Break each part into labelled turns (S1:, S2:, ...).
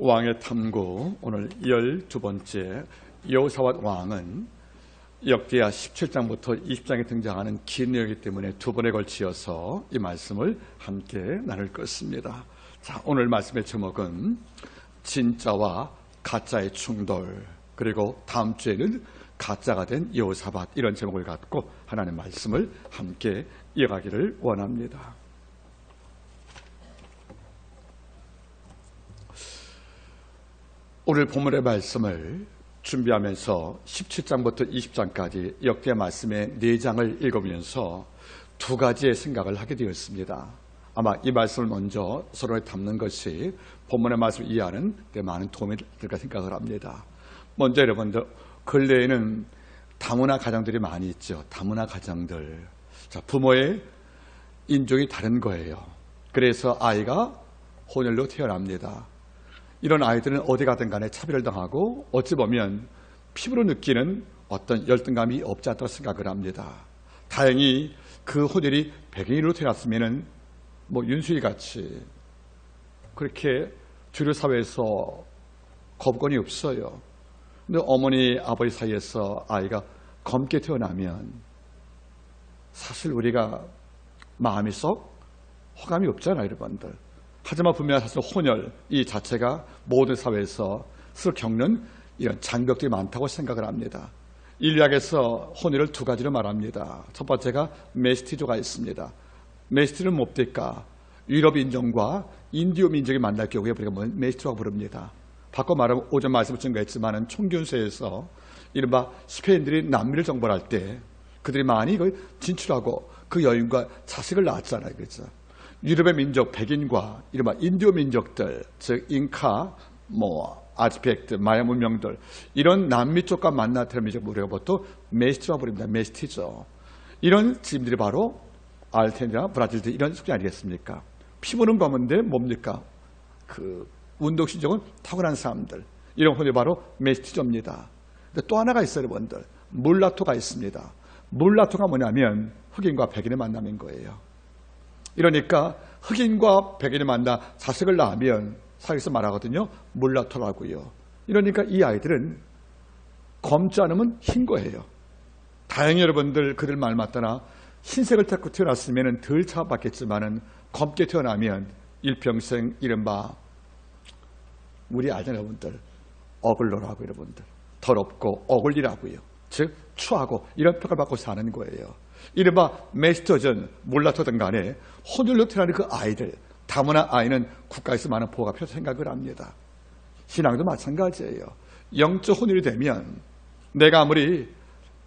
S1: 왕의 탐구, 오늘 12번째 여호사밧 왕은 역대하 17장부터 20장에 등장하는 긴 내용이기 때문에 두 번에 걸치어서 이 말씀을 함께 나눌 것입니다. 자, 오늘 말씀의 제목은 진짜와 가짜의 충돌, 그리고 다음 주에는 가짜가 된 여호사밧, 이런 제목을 갖고 하나님의 말씀을 함께 이어가기를 원합니다. 오늘 본문의 말씀을 준비하면서 17장부터 20장까지 역대 말씀의 4장을 읽으면서 두 가지의 생각을 하게 되었습니다. 아마 이 말씀을 먼저 서로에 담는 것이 본문의 말씀을 이해하는 데 많은 도움이 될까 생각을 합니다. 먼저 여러분들, 근래에는 다문화 가정들이 많이 있죠. 다문화 가정들. 자, 부모의 인종이 다른 거예요. 그래서 아이가 혼혈로 태어납니다. 이런 아이들은 어디 가든 간에 차별을 당하고 어찌 보면 피부로 느끼는 어떤 열등감이 없지 않다고 생각을 합니다. 다행히 그 혼혈이 백인으로 태어났으면 윤수희 같이 그렇게 주류 사회에서 거부권이 없어요. 근데 어머니 아버지 사이에서 아이가 검게 태어나면 사실 우리가 마음이 썩 호감이 없잖아요, 여러분들. 하지만 분명히 사실 혼혈 이 자체가 모든 사회에서 스스로 겪는 이런 장벽들이 많다고 생각을 합니다. 인류학에서 혼혈을 두 가지로 말합니다. 첫 번째가 메스티조가 있습니다. 메스티는 뭡니까? 유럽 인종과 인디오 민족이 만날 경우에 우리가 메스티조라고 부릅니다. 바꿔 말하면 오전 말씀을 증거했지만 총균세에서 이른바 스페인들이 남미를 정벌할 때 그들이 많이 진출하고 그 여인과 자식을 낳았잖아요. 그렇죠? 유럽의 민족, 백인과 이른바 인디오 민족들, 즉 잉카, 아즈텍들, 마야 문명들, 이런 남미 쪽과 만나는 민족 우리가 보통 메스티라고 부릅니다. 메스티죠. 이런 지금들이 바로 아르헨티나, 브라질들 이런 숙제 아니겠습니까? 피부는 검은데 뭡니까? 그 운동신경은 탁월한 사람들, 이런 혼이 바로 메스티조입니다. 근데 또 하나가 있어요, 여러분들. 물라토가 있습니다. 물라토가 뭐냐면 흑인과 백인의 만남인 거예요. 이러니까 흑인과 백인이 만나 자식을 낳으면 사회에서 말하거든요. 물라토라고요. 이러니까 이 아이들은 검지 않으면 흰 거예요. 다행히 여러분들 그들 말 맞다나 흰색을 탔고 태어났으면 덜 차받겠지만은 검게 태어나면 일평생 이른바 우리 알잖아요, 여러분들. 어글러라고 여러분들. 더럽고 어글리라고요. 즉 추하고 이런 평가를 받고 사는 거예요. 이른바 메스터전, 물라토든 간에 혼혈로 태어나는 그 아이들, 다문화 아이는 국가에서 많은 보호가 필요하다고 생각을 합니다. 신앙도 마찬가지예요. 영적 혼혈이 되면 내가 아무리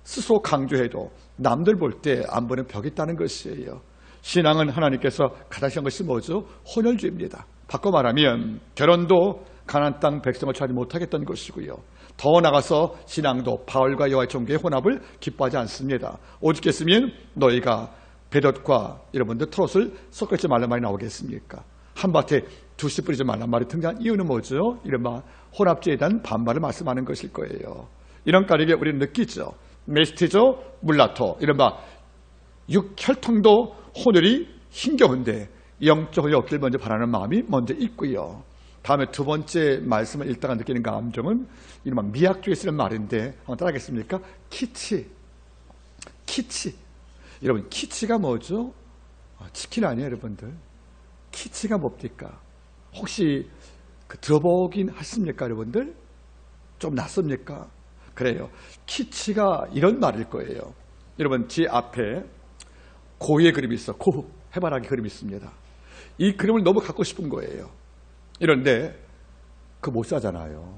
S1: 스스로 강조해도 남들 볼 때 안 보는 벽이 있다는 것이에요. 신앙은 하나님께서 가장 싫은 것이 뭐죠? 혼혈주의입니다. 바꿔 말하면 결혼도 가나안 땅 백성을 취하지 못하겠다는 것이고요. 더 나가서 신앙도 바울과 여호와의 종교의 혼합을 기뻐하지 않습니다. 오죽했으면 너희가 베럿과 여러분들 트롯을 섞지 말란 말이 나오겠습니까? 한밭에 두씨 뿌리지 말란 말이 등장한 이유는 뭐죠? 이른바 혼합주의에 대한 반발을 말씀하는 것일 거예요. 이런 까닭에 우리는 느끼죠. 메스티조, 물라토, 이른바 육혈통도 혼혈이 힘겨운데 영적 혼혈이 없길 먼저 바라는 마음이 먼저 있고요. 다음에 두 번째 말씀을 읽다가 느끼는 감정은 이른바 미학주에 쓰는 말인데 한번 따라하겠습니까? 키치. 여러분, 키치가 뭐죠? 치킨 아니에요, 여러분들? 키치가 뭡니까? 혹시 들어보긴 하십니까, 여러분들? 좀 낯섭니까? 그래요. 키치가 이런 말일 거예요. 여러분, 제 앞에 고유의 그림이 있어. 고흐, 해바라기 그림이 있습니다. 이 그림을 너무 갖고 싶은 거예요. 이런데 그거 못 사잖아요.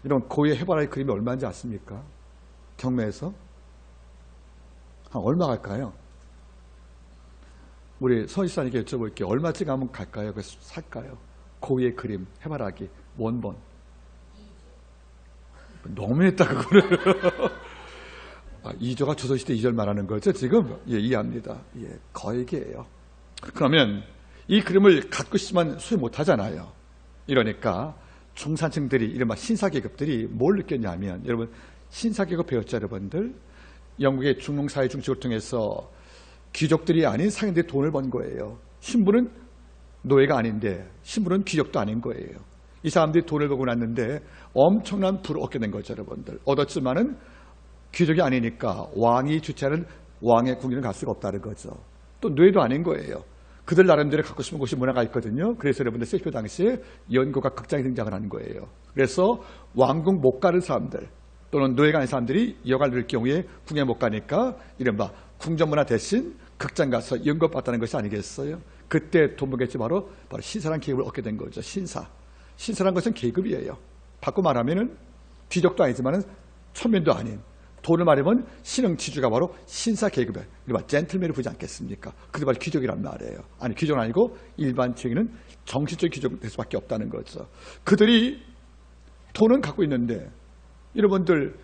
S1: 이런 고유의 해바라기 그림이 얼마인지 아십니까? 경매에서? 얼마 갈까요? 우리 서지사님께 여쭤볼게요. 얼마쯤 가면 갈까요? 그래서 살까요? 고유의 그림, 해바라기, 원본. 너무했다 그거를. 2조가 조선시대 2절 말하는 거죠 지금? 예, 이해합니다. 예, 거액이에요. 그러면 이 그림을 갖고 싶지만 소유 못하잖아요. 이러니까 중산층들이 이른바 신사계급들이 뭘 느꼈냐면, 여러분 신사계급 배웠죠 여러분들? 영국의 중농사회 중축을 통해서 귀족들이 아닌 상인들이 돈을 번 거예요. 신부는 노예가 아닌데 신부는 귀족도 아닌 거예요. 이 사람들이 돈을 벌고 났는데 엄청난 부를 얻게 된 거죠, 여러분들. 얻었지만은 귀족이 아니니까 왕이 주최하는 왕의 궁리는 갈 수가 없다는 거죠. 또 뇌도 아닌 거예요. 그들 나름대로 갖고 싶은 곳이 문화가 있거든요. 그래서 여러분들 셰익스피어 당시에 연극과 극장이 등장을 하는 거예요. 그래서 왕궁 못 가는 사람들 또는 노예 가는 사람들이 여가를 누릴 경우에 궁에 못 가니까 이른바 궁전문화 대신 극장 가서 연극 봤다는 것이 아니겠어요? 그때 돈 벌겠지 바로 신사란 계급을 얻게 된 거죠. 신사란 것은 계급이에요. 바꿔 말하면은 귀족도 아니지만은 천민도 아닌 돈을 말하면 신흥지주가 바로 신사 계급에 이른바 젠틀맨을 부르지 않겠습니까? 그게 바로 귀족이란 말이에요. 아니 귀족은 아니고 일반적인 정신적인 귀족 될 수밖에 없다는 거죠. 그들이 돈은 갖고 있는데 여러분들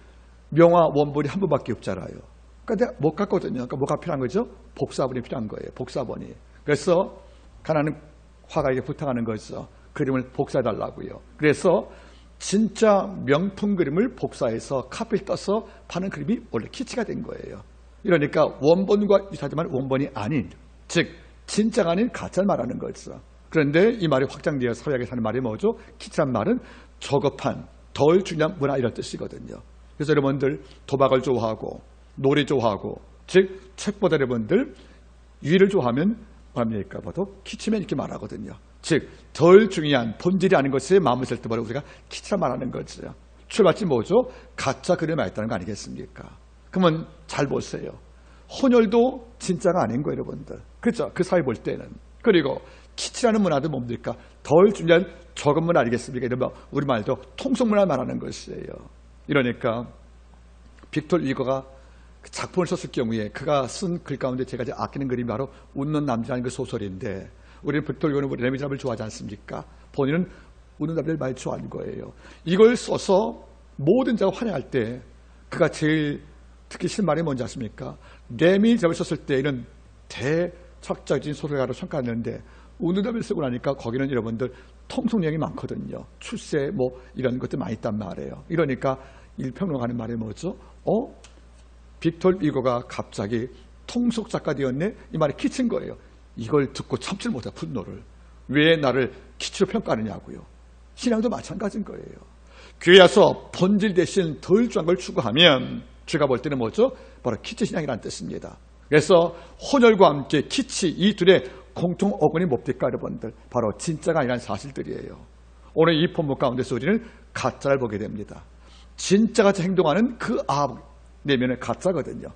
S1: 명화 원본이 한 번밖에 없잖아요. 그러니까 내가 못 갖거든요. 그러니까 뭐가 필요한 거죠? 복사본이 필요한 거예요. 복사본이. 그래서 가난한 화가에게 부탁하는 거죠. 그림을 복사해달라고요. 그래서 진짜 명품 그림을 복사해서 카피를 떠서 파는 그림이 원래 키치가 된 거예요. 이러니까 원본과 유사하지만 원본이 아닌, 즉 진짜가 아닌 가짜를 말하는 거죠. 그런데 이 말이 확장되어서 서양에서 하는 말이 뭐죠? 키치란 말은 저급한, 덜 중요한 문화 이런 뜻이거든요. 그래서 여러분들 도박을 좋아하고 놀이 좋아하고, 즉 책보다 여러분들 유의를 좋아하면 뭐합니까? 봐도 키치면 이렇게 말하거든요. 즉 덜 중요한 본질이 아닌 것에 마음을 쓸 때 바로 우리가 키치라 말하는 거죠. 출발지 뭐죠? 가짜 그림이 있다는 거 아니겠습니까? 그러면 잘 보세요. 혼혈도 진짜가 아닌 거예요, 여러분들. 그렇죠? 그 사이 볼 때는. 그리고 키치라는 문화도 뭡니까? 덜 중요한 적은 문화 아니겠습니까? 이러면 우리말도 통속문화 말하는 것이에요. 이러니까 빅토르 위거가 작품을 썼을 경우에 그가 쓴 글 가운데 제가 이제 아끼는 그림이 바로 웃는 남자라는 그 소설인데, 우리 빅토르 위거는 레미제라블을 좋아하지 않습니까? 본인은 웃는 남자를 많이 좋아하는 거예요. 이걸 써서 모든 자가 환영할 때 그가 제일 특히 실말이 뭔지 아십니까? 레미제라블을 썼을 때 이런 대척적인 소설가로 평가하는데 웃는 남자를 쓰고 나니까 거기는 여러분들 통속력이 많거든요. 출세 뭐 이런 것들 많이 있단 말이에요. 이러니까 일평론가는 말이 뭐죠? 빅토르 위거가 갑자기 통속 작가 되었네? 이 말이 키친 거예요. 이걸 듣고 참지 못해 분노를. 왜 나를 키치로 평가하느냐고요. 신앙도 마찬가지인 거예요. 교회 와서 본질 대신 덜 중요한 걸 추구하면 제가 볼 때는 뭐죠? 바로 키치 신앙이라는 뜻입니다. 그래서 혼혈과 함께 키치 이 둘의 공통 어근이 뭡니까 여러분들? 바로 진짜가 아니라는 사실들이에요. 오늘 이 본문 가운데서 우리는 가짜를 보게 됩니다. 진짜같이 행동하는 그 내면은 가짜거든요.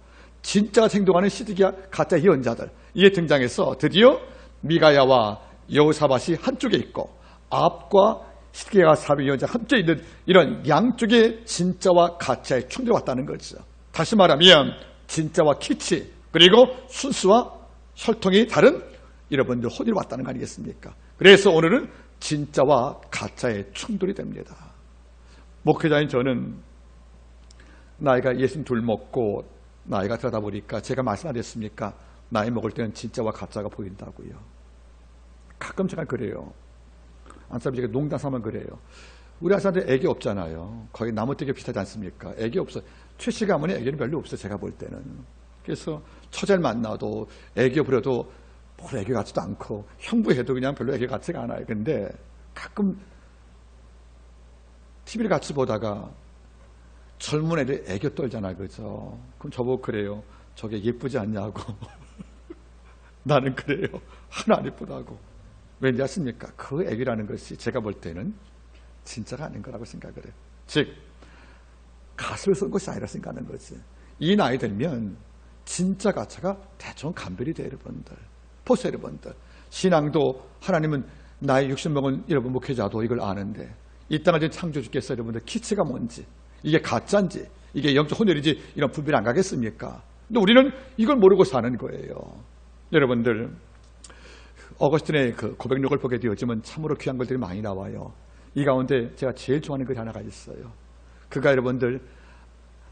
S1: 진짜같이 행동하는 시드기야 가짜 예언자들 이에 등장해서 드디어 미가야와 여호사밧이 한쪽에 있고 아합과 시드기야가 사비 예언자 한쪽에 있는 이런 양쪽의 진짜와 가짜의 충돌이 왔다는 거죠. 다시 말하면 진짜와 키치 그리고 순수와 혈통이 다른 여러분들 혼혈이 왔다는 거 아니겠습니까? 그래서 오늘은 진짜와 가짜의 충돌이 됩니다. 목회자인 저는 나이가 62 먹고 나이가 들어다 보니까 제가 말씀하셨습니까? 나이 먹을 때는 진짜와 가짜가 보인다고요. 가끔 제가 그래요. 안사람 제가 농담 삼아 그래요. 우리 아사람들 애기 없잖아요. 거의 나무떼기 비슷하지 않습니까? 애기 없어요. 최씨 가문에 애기는 별로 없어요. 제가 볼 때는. 그래서 처제를 만나도 애기 부려도 뭘 애기 같지도 않고 형부해도 그냥 별로 애기 같지가 않아요. 근데 가끔 TV를 같이 보다가 젊은 애들 애교 떨잖아요. 그죠? 그럼 저보고 그래요. 저게 예쁘지 않냐고. 나는 그래요. 하나 안 예쁘다고. 왠지 아십니까? 그 애기라는 것이 제가 볼 때는 진짜가 아닌 거라고 생각을 해요. 즉 가수를 쓴 것이 아니라 생각하는 거지. 이 나이 들면 진짜 가짜가 대충 감별이 돼요. 여러분들. 보세요. 여러분들. 신앙도 하나님은 나이 60 먹은 여러분 목회자도 이걸 아는데 이 땅을 지금 창조주께서 여러분들 키치가 뭔지 이게 가짜인지 이게 영적 혼혈인지 이런 분별이 안 가겠습니까? 근데 우리는 이걸 모르고 사는 거예요. 여러분들 어거스틴의 그 고백록을 보게 되어지면 참으로 귀한 글들이 많이 나와요. 이 가운데 제가 제일 좋아하는 글이 하나가 있어요. 그가 여러분들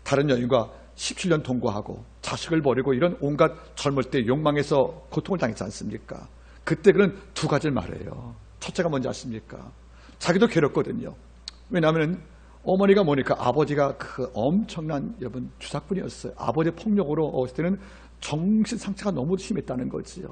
S1: 다른 여인과 17년 동거하고 자식을 버리고 이런 온갖 젊을 때 욕망에서 고통을 당했지 않습니까? 그때 그는 두 가지를 말해요. 첫째가 뭔지 아십니까? 자기도 괴롭거든요. 왜냐하면 어머니가 뭐니까 아버지가 그 엄청난 여러분 주사꾼이었어요. 아버지의 폭력으로 어렸을 때는 정신 상처가 너무 심했다는 거지요.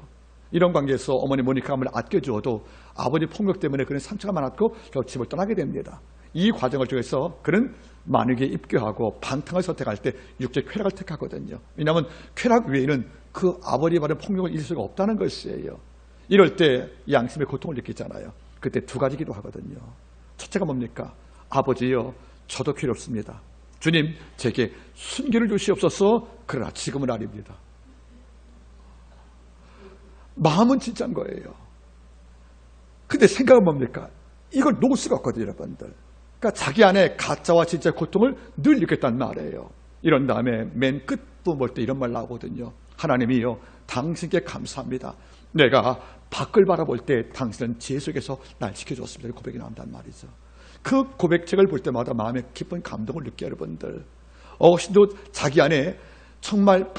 S1: 이런 관계에서 어머니 모니카가 아무리 아껴주어도 아버지 폭력 때문에 그는 상처가 많았고 결국 집을 떠나게 됩니다. 이 과정을 통해서 그는 만유에 입교하고 방탕을 선택할 때 육체 쾌락을 택하거든요. 왜냐하면 쾌락 외에는 그 아버지에 받은 폭력을 잊을 수가 없다는 것이에요. 이럴 때 양심의 고통을 느끼잖아요. 그때 두 가지 기도하거든요. 첫째가 뭡니까? 아버지여, 저도 괴롭습니다. 주님, 제게 순결을 주시옵소서. 그러나 지금은 아닙니다. 마음은 진짜인 거예요. 근데 생각은 뭡니까? 이걸 놓을 수가 없거든요, 여러분들. 그러니까 자기 안에 가짜와 진짜의 고통을 늘 느꼈단 말이에요. 이런 다음에 맨 끝부분 볼 때 이런 말 나오거든요. 하나님이요, 당신께 감사합니다. 내가 밖을 바라볼 때 당신은 지혜 속에서 날 지켜줬습니다. 고백이 나온단 말이죠. 그 고백책을 볼 때마다 마음에 깊은 감동을 느껴요, 여러분들. 어신도 자기 안에 정말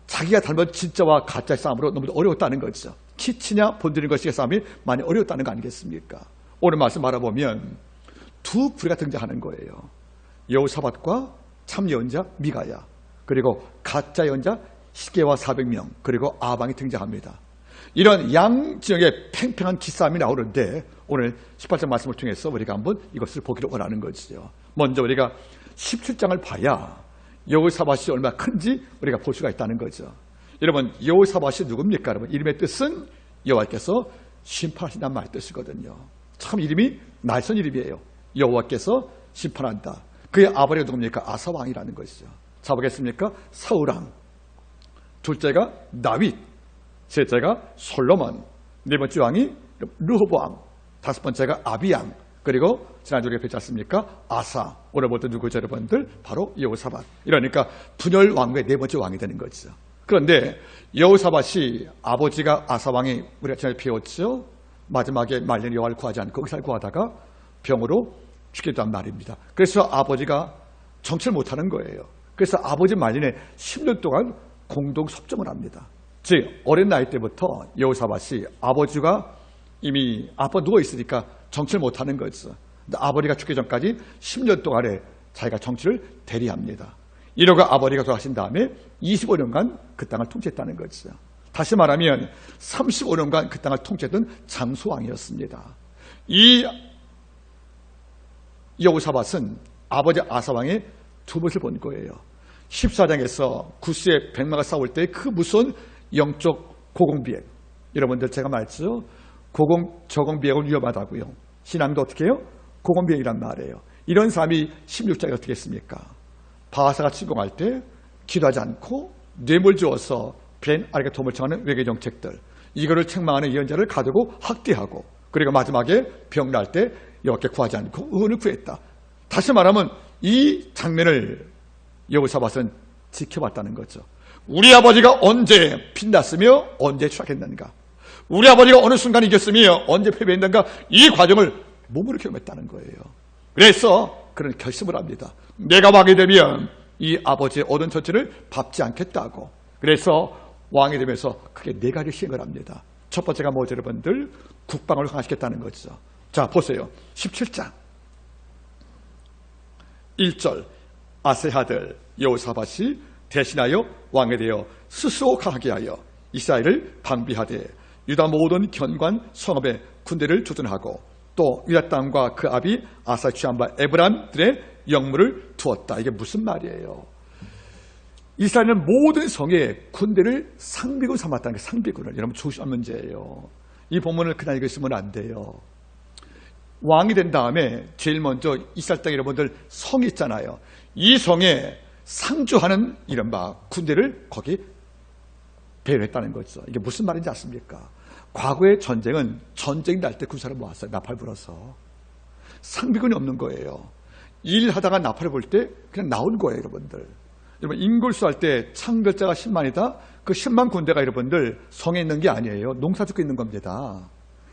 S1: 자기가 닮은 진짜와 가짜의 싸움으로 너무 어려웠다는 거죠. 키치냐 본드는 것이 싸움이 많이 어려웠다는 거 아니겠습니까? 오늘 말씀 바라보면 두 부류가 등장하는 거예요. 여호사밧과 참 예언자 미가야, 그리고 가짜 예언자 시게와 400명, 그리고 아방이 등장합니다. 이런 양 지역의 팽팽한 기싸움이 나오는데 오늘 18장 말씀을 통해서 우리가 한번 이것을 보기를 원하는 거죠. 먼저 우리가 17장을 봐야 여호사밧이 얼마나 큰지 우리가 볼 수가 있다는 거죠. 여러분, 여호사밧이 누굽니까? 여러분, 이름의 뜻은 여호와께서 심판하신다는 말 뜻이거든요. 참 이름이 날선 이름이에요. 여호와께서 심판한다. 그의 아버지가 누굽니까? 아사왕이라는 것이죠. 자, 보겠습니까? 사울왕, 둘째가 다윗, 셋째가 솔로몬, 네 번째 왕이 르호보암, 다섯 번째가 아비양, 그리고 지난주에 우리가 뵙지 않습니까? 아사. 오늘 볼 때 누구죠, 여러분들? 바로 여호사밧. 이러니까 분열 왕국의 네 번째 왕이 되는 거죠. 그런데 여호사밧이 아버지가 아사왕이 우리가 지난주에 배웠죠. 마지막에 말년 여호와를 구하지 않고 의사를 구하다가 병으로 죽겠다는 말입니다. 그래서 아버지가 정치를 못하는 거예요. 그래서 아버지 말년에 10년 동안 공동 섭정을 합니다. 즉 어린 나이 때부터 여호사밧이 아버지가 이미 아빠 누워 있으니까 정치를 못하는 거죠. 근데 아버지가 죽기 전까지 10년 동안에 자기가 정치를 대리합니다. 이러고 아버지가 돌아가신 다음에 25년간 그 땅을 통치했다는 거죠. 다시 말하면 35년간 그 땅을 통치했던 장수왕이었습니다. 이 여호사밧은 아버지 아사왕의 두 모습을 본 거예요. 14장에서 구스의 백마가 싸울 때 그 무서운 영적 고공비행, 여러분들 제가 말했죠. 저공비행은 위험하다고요. 신앙도 어떻게 해요? 고공비행이란 말이에요. 이런 사람이 16장에 어떻게 했습니까? 바하사가 침공할 때 기도하지 않고 뇌물 주어서 벤 아리가 도움을 청하는 외교 정책들, 이거를 책망하는 예언자를 가두고 학대하고, 그리고 마지막에 병날 때 여호와께 구하지 않고 의원을 구했다. 다시 말하면 이 장면을 여호사밧은 지켜봤다는 거죠. 우리 아버지가 언제 빛났으며 언제 추락했는가, 우리 아버지가 어느 순간 이겼으며 언제 패배했는가, 이 과정을 몸으로 경험했다는 거예요. 그래서 그런 결심을 합니다. 내가 왕이 되면 이 아버지의 얻은 전체를 밟지 않겠다고. 그래서 왕이 되면서 크게 네 가지 시행을 합니다. 첫 번째가 뭐죠, 여러분들? 국방을 강화시켰다는 거죠. 자, 보세요. 17장 1절, 아세의 아들 여호사밧이 대신하여 왕에 되어 스스로 강하게 하여 이스라엘을 방비하되 유다 모든 견관 성읍에 군대를 조준하고 또 유다 땅과 그 아비 아사 취한 바 에브람들의 영물을 두었다. 이게 무슨 말이에요? 이스라엘은 모든 성에 군대를 상비군 삼았다는 게, 상비군을. 여러분 조심한 문제예요. 이 본문을 그냥 읽으시면 안 돼요. 왕이 된 다음에 제일 먼저 이스라엘 땅에 여러분들 성이 있잖아요. 이 성에 상주하는 이른바 군대를 거기 배려했다는 거죠. 이게 무슨 말인지 아십니까? 과거의 전쟁은 전쟁이 날 때 군사를 모았어요. 나팔 불어서. 상비군이 없는 거예요. 일하다가 나팔을 불 때 그냥 나온 거예요, 여러분들. 여러분, 인골수 할 때 창별자가 10만이다. 그 10만 군대가 여러분들 성에 있는 게 아니에요. 농사 짓고 있는 겁니다.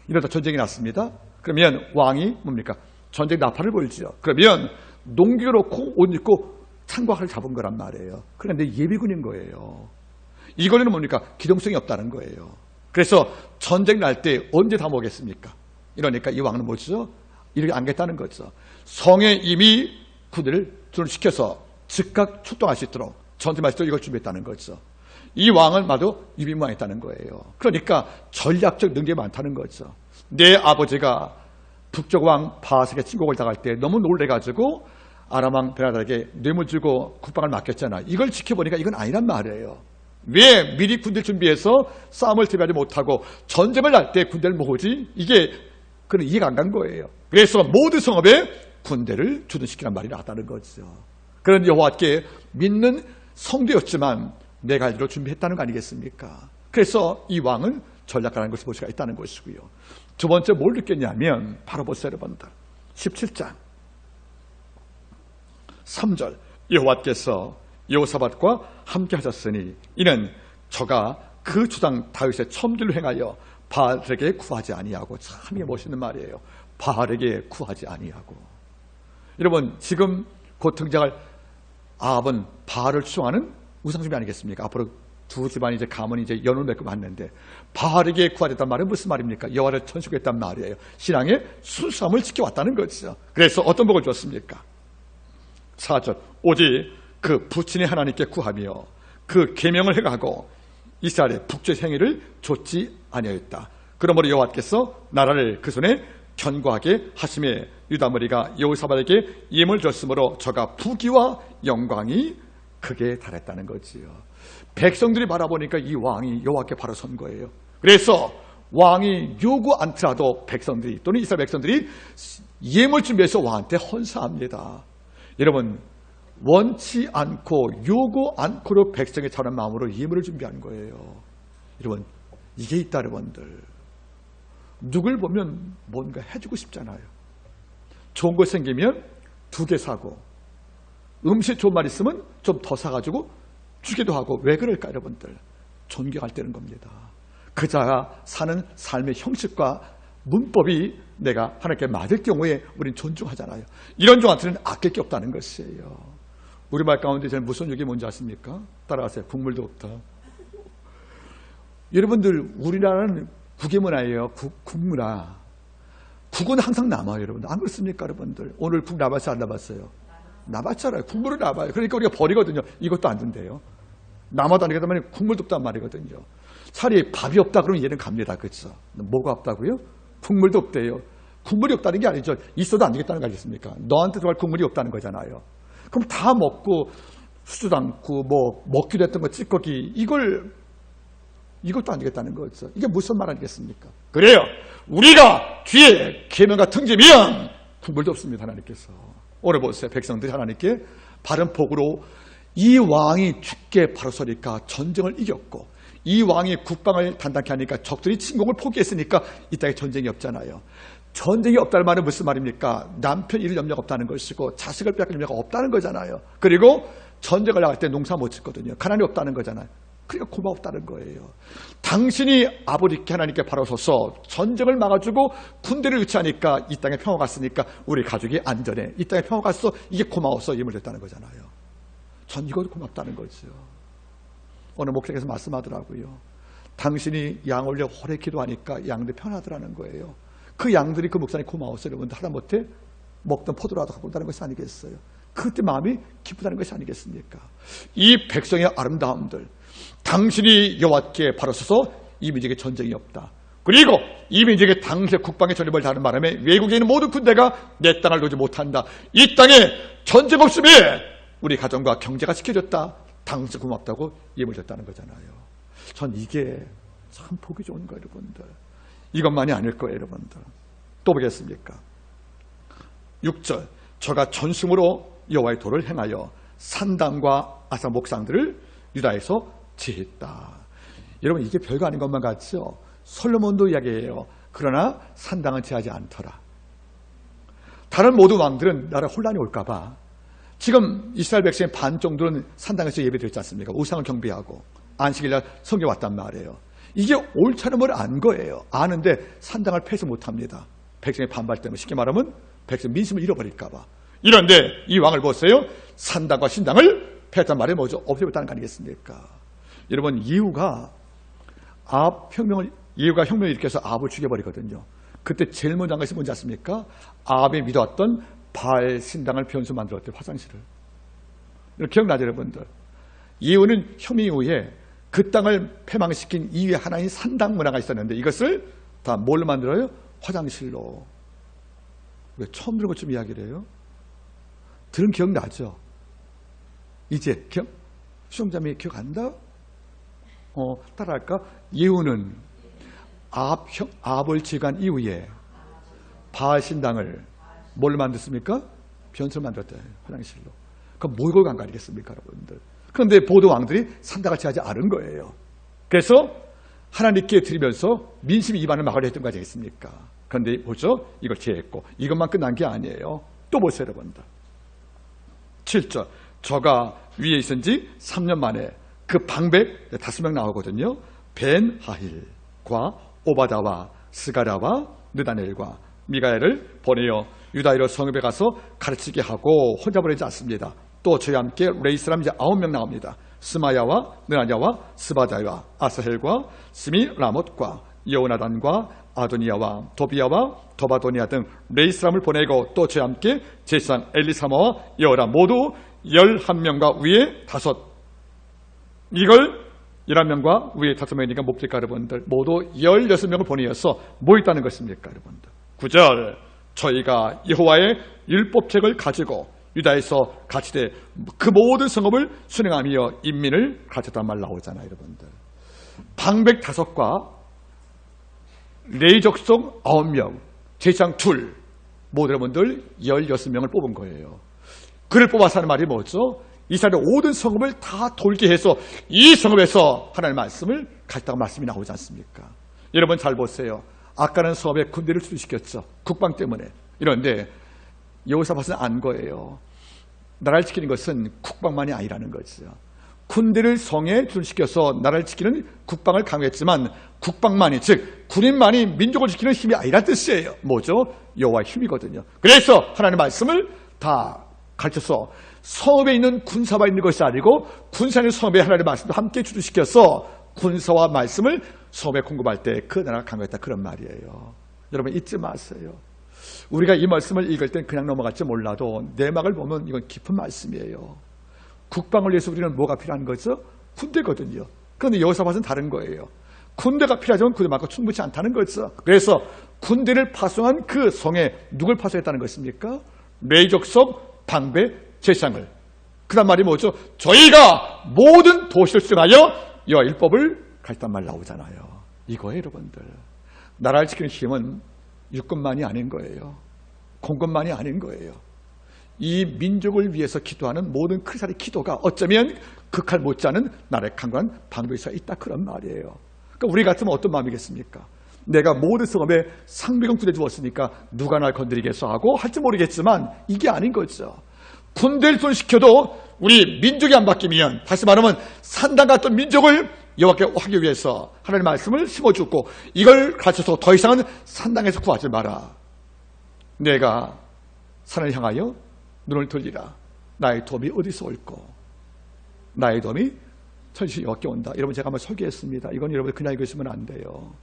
S1: 이러다 전쟁이 났습니다. 그러면 왕이 뭡니까? 전쟁 나팔을 불지요. 그러면 농기를 놓고 옷 입고 창과를 잡은 거란 말이에요. 그런데 예비군인 거예요. 이거는 뭡니까? 기동성이 없다는 거예요. 그래서 전쟁 날 때 언제 다 모겠습니까? 이러니까 이 왕은 뭐죠? 이렇게 안겠다는 거죠. 성에 이미 군대를 시켜서 즉각 출동할 수 있도록 전투할 수 있도록 이걸 준비했다는 거죠. 이 왕은 봐도 유비무환했다는 거예요. 그러니까 전략적 능력이 많다는 거죠. 내 아버지가 북쪽 왕 바하스에게 침공을 당할 때 너무 놀래가지고 아람 왕 베나다에게 뇌물 주고 국방을 맡겼잖아. 이걸 지켜보니까 이건 아니란 말이에요. 왜 미리 군대를 준비해서 싸움을 대비하지 못하고 전쟁을 할 때 군대를 모으지? 이게 그는 이해가 안 간 거예요. 그래서 모든 성읍에 군대를 주둔시키란 말이 나왔다는 거죠. 그런 여호와께 믿는 성도였지만 내가 할 일을 준비했다는 거 아니겠습니까? 그래서 이 왕은 전략가라는 것을 볼 수가 있다는 것이고요. 두 번째 뭘 느꼈냐면 바로 보세요 여러분들. 17장 3절 여호와께서 여호사밧과 함께 하셨으니 이는 저가 그 주당 다윗의 첨길로 행하여 바알에게 구하지 아니하고. 참 이게 멋있는 말이에요. 바알에게 구하지 아니하고. 여러분 지금 곧 등장할 아합은 바알을 추종하는 우상숭배 아니겠습니까? 앞으로 두 집안이 이제 가문이 이제 연을 맺고 왔는데 바알에게 구하겠다는 말은 무슨 말입니까? 여호와를 천식했단 말이에요. 신앙의 순수함을 지켜왔다는 거죠. 그래서 어떤 복을 줬습니까? 4절 오직 그 부친의 하나님께 구하며 그 계명을 행하고 이스라엘의 북쪽 행위를 좇지 아니하였다. 그러므로 여호와께서 나라를 그 손에 견고하게 하심에 유다 머리가 여호사밧에게 예물 줬으므로 저가 부귀와 영광이 크게 달했다는 거지요. 백성들이 바라보니까 이 왕이 여호와께 바로 선 거예요. 그래서 왕이 요구 않더라도 백성들이 또는 이스라엘 백성들이 예물 준비해서 왕한테 헌사합니다. 여러분 원치 않고 요구 않고도 백성의 차원한 마음으로 예물을 준비하는 거예요. 여러분 이게 있다 여러분들. 누굴 보면 뭔가 해주고 싶잖아요. 좋은 거 생기면 2개 사고 음식 좋은 말 있으면 좀 더 사가지고 주기도 하고. 왜 그럴까 여러분들? 존경할 때는 겁니다. 그자가 사는 삶의 형식과 문법이 내가 하나님께 맞을 경우에 우리는 존중하잖아요. 이런 종한테는 아낄 게 없다는 것이에요. 우리말 가운데 제일 무서운 얘기 뭔지 아십니까? 따라가세요. 국물도 없다. 여러분들 우리나라는 국의 문화예요. 국문화. 국은 항상 남아요 여러분들. 안 그렇습니까 여러분들? 오늘 국 나봤어요 안 나봤어요? 나봤잖아요. 국물을 나봐요. 그러니까 우리가 버리거든요. 이것도 안 준대요. 남아도 안 되겠다면 국물도 없단 말이거든요. 차라리 밥이 없다 그러면 얘는 갑니다. 그렇죠? 뭐가 없다고요? 국물도 없대요. 국물이 없다는 게 아니죠. 있어도 안 되겠다는 거 아니겠습니까? 너한테 들어갈 국물이 없다는 거잖아요. 그럼 다 먹고 수도 않고 뭐 먹기로 했던 거 찌꺼기 이것도 안 되겠다는 거죠. 이게 무슨 말 아니겠습니까? 그래요. 우리가 뒤에 계명과 등지면 국물도 없습니다. 하나님께서. 오늘 보세요. 백성들이 하나님께 바른 복으로 이 왕이 죽게 바로 서니까 전쟁을 이겼고 이 왕이 국방을 단단케 하니까 적들이 침공을 포기했으니까 이 땅에 전쟁이 없잖아요. 전쟁이 없다는 말은 무슨 말입니까? 남편 잃을 염려가 없다는 것이고 자식을 빼앗길 염려가 없다는 거잖아요. 그리고 전쟁을 나갈 때 농사 못 짓거든요. 가난이 없다는 거잖아요. 그러니까 고마웠다는 거예요. 당신이 아버지께 하나님께 바로 서서 전쟁을 막아주고 군대를 유치하니까 이 땅에 평화가 왔으니까 우리 가족이 안전해. 이 땅에 평화가 왔어. 이게 고마워서 예물 줬다는 거잖아요. 전 이것도 고맙다는 거죠. 오늘 목사께서 말씀하더라고요. 당신이 양 올려 오래 기도하니까 양들이 편하더라는 거예요. 그 양들이 그 목사님 고마웠어요. 여러분들 하다못해 먹던 포도라도 갖고 온다는 것이 아니겠어요. 그때 마음이 기쁘다는 것이 아니겠습니까? 이 백성의 아름다움들, 당신이 여호와께 바로 서서 이 민족에 전쟁이 없다. 그리고 이 민족의 당시의 국방의 전립을 다하는 바람에 외국에 있는 모든 군대가 내 땅을 놓지 못한다. 이 땅에 전쟁 없음에 우리 가정과 경제가 지켜졌다. 당신 고맙다고 예물 줬다는 거잖아요. 전 이게 참 보기 좋은 거예요, 여러분들. 이것만이 아닐 거예요, 여러분들. 또 보겠습니까? 6절 저가 전승으로 여호와의 도를 행하여 산당과 아사 목상들을 유다에서 지었다. 여러분 이게 별거 아닌 것만 같죠? 솔로몬도 이야기해요. 그러나 산당은 지하지 않더라. 다른 모든 왕들은 나라 혼란이 올까 봐 지금 이스라엘 백성의 반 정도는 산당에서 예배드렸지 않습니까? 우상을 경배하고 안식일날 성경 왔단 말이에요. 이게 옳다는 걸 안 거예요. 아는데 산당을 폐쇄 못합니다. 백성의 반발 때문에. 쉽게 말하면 백성 민심을 잃어버릴까 봐. 이런데 이 왕을 보세요. 산당과 신당을 폐했단 말이 뭐죠? 없애버렸다는 거 아니겠습니까? 여러분 이유가 혁명을 일으켜서 아합을 죽여버리거든요. 그때 제일 먼저 한 것이 뭔지 아십니까? 아합이 믿어왔던 바알 신당을 변수 만들었대요. 화장실을. 기억나죠 여러분들? 예후는 혁명 이후에 그 땅을 패망시킨 이후에 하나의 산당 문화가 있었는데 이것을 다 뭘로 만들어요? 화장실로. 왜 처음 들은 것좀 이야기를 해요? 들은 기억나죠? 이제 수영자매 기억 안 나? 따라할까? 예후는 아합을 제거한 이후에 바알 신당을 뭘 만들었습니까? 변소를 만들었다. 화장실로. 그럼 뭘 간가리겠습니까, 여러분들? 그런데 보도 왕들이 산다같이 하지 않은 거예요. 그래서 하나님께 드리면서 민심 위반을 막으려 했던 거 아니겠습니까? 그런데 보죠? 이걸 제했고 이것만 끝난 게 아니에요. 또 보세요, 여러분들. 7절. 저가 위에 있은 지 3년 만에 그 방백 5명 나오거든요. 벤하힐과 오바다와 스가랴와 느다넬과 미가엘을 보내어 유다이로 성읍에 가서 가르치게 하고 혼자 보내지 않습니다. 또 저희 함께 레이스람 이제 9명 나옵니다. 스마야와 느나냐와 스바다와 아사헬과 스미라못과 여호나단과 아도니아와 도비야와 도바도니아 등 레이스람을 보내고 또 저희 함께 제사장 엘리사마와 여호람 모두 11명과 위에 5. 이걸 11명과 위에 5명이니까 뭡니까 여러분들? 모두 16명을 보내어서 뭐 있다는 것입니까 여러분들? 9절. 저희가 여호와의 율법책을 가지고 유다에서 가치되 그 모든 성읍을 순행하며 인민을 가르쳤단 말 나오잖아요 여러분들. 방백 5과 레이족속 9명, 제사장 2, 모두 여러분들 16명을 뽑은 거예요. 그를 뽑아서 하는 말이 뭐죠? 이스라엘의 모든 성읍을 다 돌게 해서 이 성읍에서 하나님의 말씀을 가르쳤다고 말씀이 나오지 않습니까? 여러분 잘 보세요. 아까는 성읍에 군대를 출시켰죠. 국방 때문에. 이런데 여호사밧은 안 거예요. 나라를 지키는 것은 국방만이 아니라는 거죠. 군대를 성에 출시켜서 나라를 지키는 국방을 강요했지만 국방만이, 즉 군인만이 민족을 지키는 힘이 아니란 뜻이에요. 뭐죠? 여호와의 힘이거든요. 그래서 하나님의 말씀을 다 가르쳐서 성읍에 있는 군사가 있는 것이 아니고 군사의 성읍에 하나님의 말씀도 함께 주시켜서 군사와 말씀을 성읍에 공급할 때 그 나라가 강요했다 그런 말이에요. 여러분 잊지 마세요. 우리가 이 말씀을 읽을 땐 그냥 넘어갈지 몰라도 내막을 보면 이건 깊은 말씀이에요. 국방을 위해서 우리는 뭐가 필요한 거죠? 군대거든요. 그런데 여호사밧은 다른 거예요. 군대가 필요하지만 군대만큼 충분치 않다는 거죠. 그래서 군대를 파송한 그 성에 누굴 파송했다는 것입니까? 레이족속 방배 제사장을. 그 다음 말이 뭐죠? 저희가 모든 도시를 수행하여 여호와 율법을 가르쳤단 말 나오잖아요. 이거예요 여러분들. 나라를 지키는 힘은 육군만이 아닌 거예요. 공군만이 아닌 거예요. 이 민족을 위해서 기도하는 모든 크리스찬의 기도가 어쩌면 극할 못지않은 나라의 강건한 방벽이 있다 그런 말이에요. 그러니까 우리 같으면 어떤 마음이겠습니까? 내가 모든 성읍에 상비군 군대 주었으니까 누가 날 건드리겠어 하고 할지 모르겠지만 이게 아닌 거죠. 군대를 손시켜도 우리 민족이 안 바뀌면, 다시 말하면 산당 같은 민족을 여호와께 하기 위해서 하나님의 말씀을 심어주고 이걸 가르쳐서 더 이상은 산당에서 구하지 마라. 내가 산을 향하여 눈을 돌리라. 나의 도움이 어디서 올꼬? 나의 도움이 천시 여호와께 온다. 여러분 제가 한번 소개했습니다. 이건 여러분 그냥 읽으시면 안 돼요.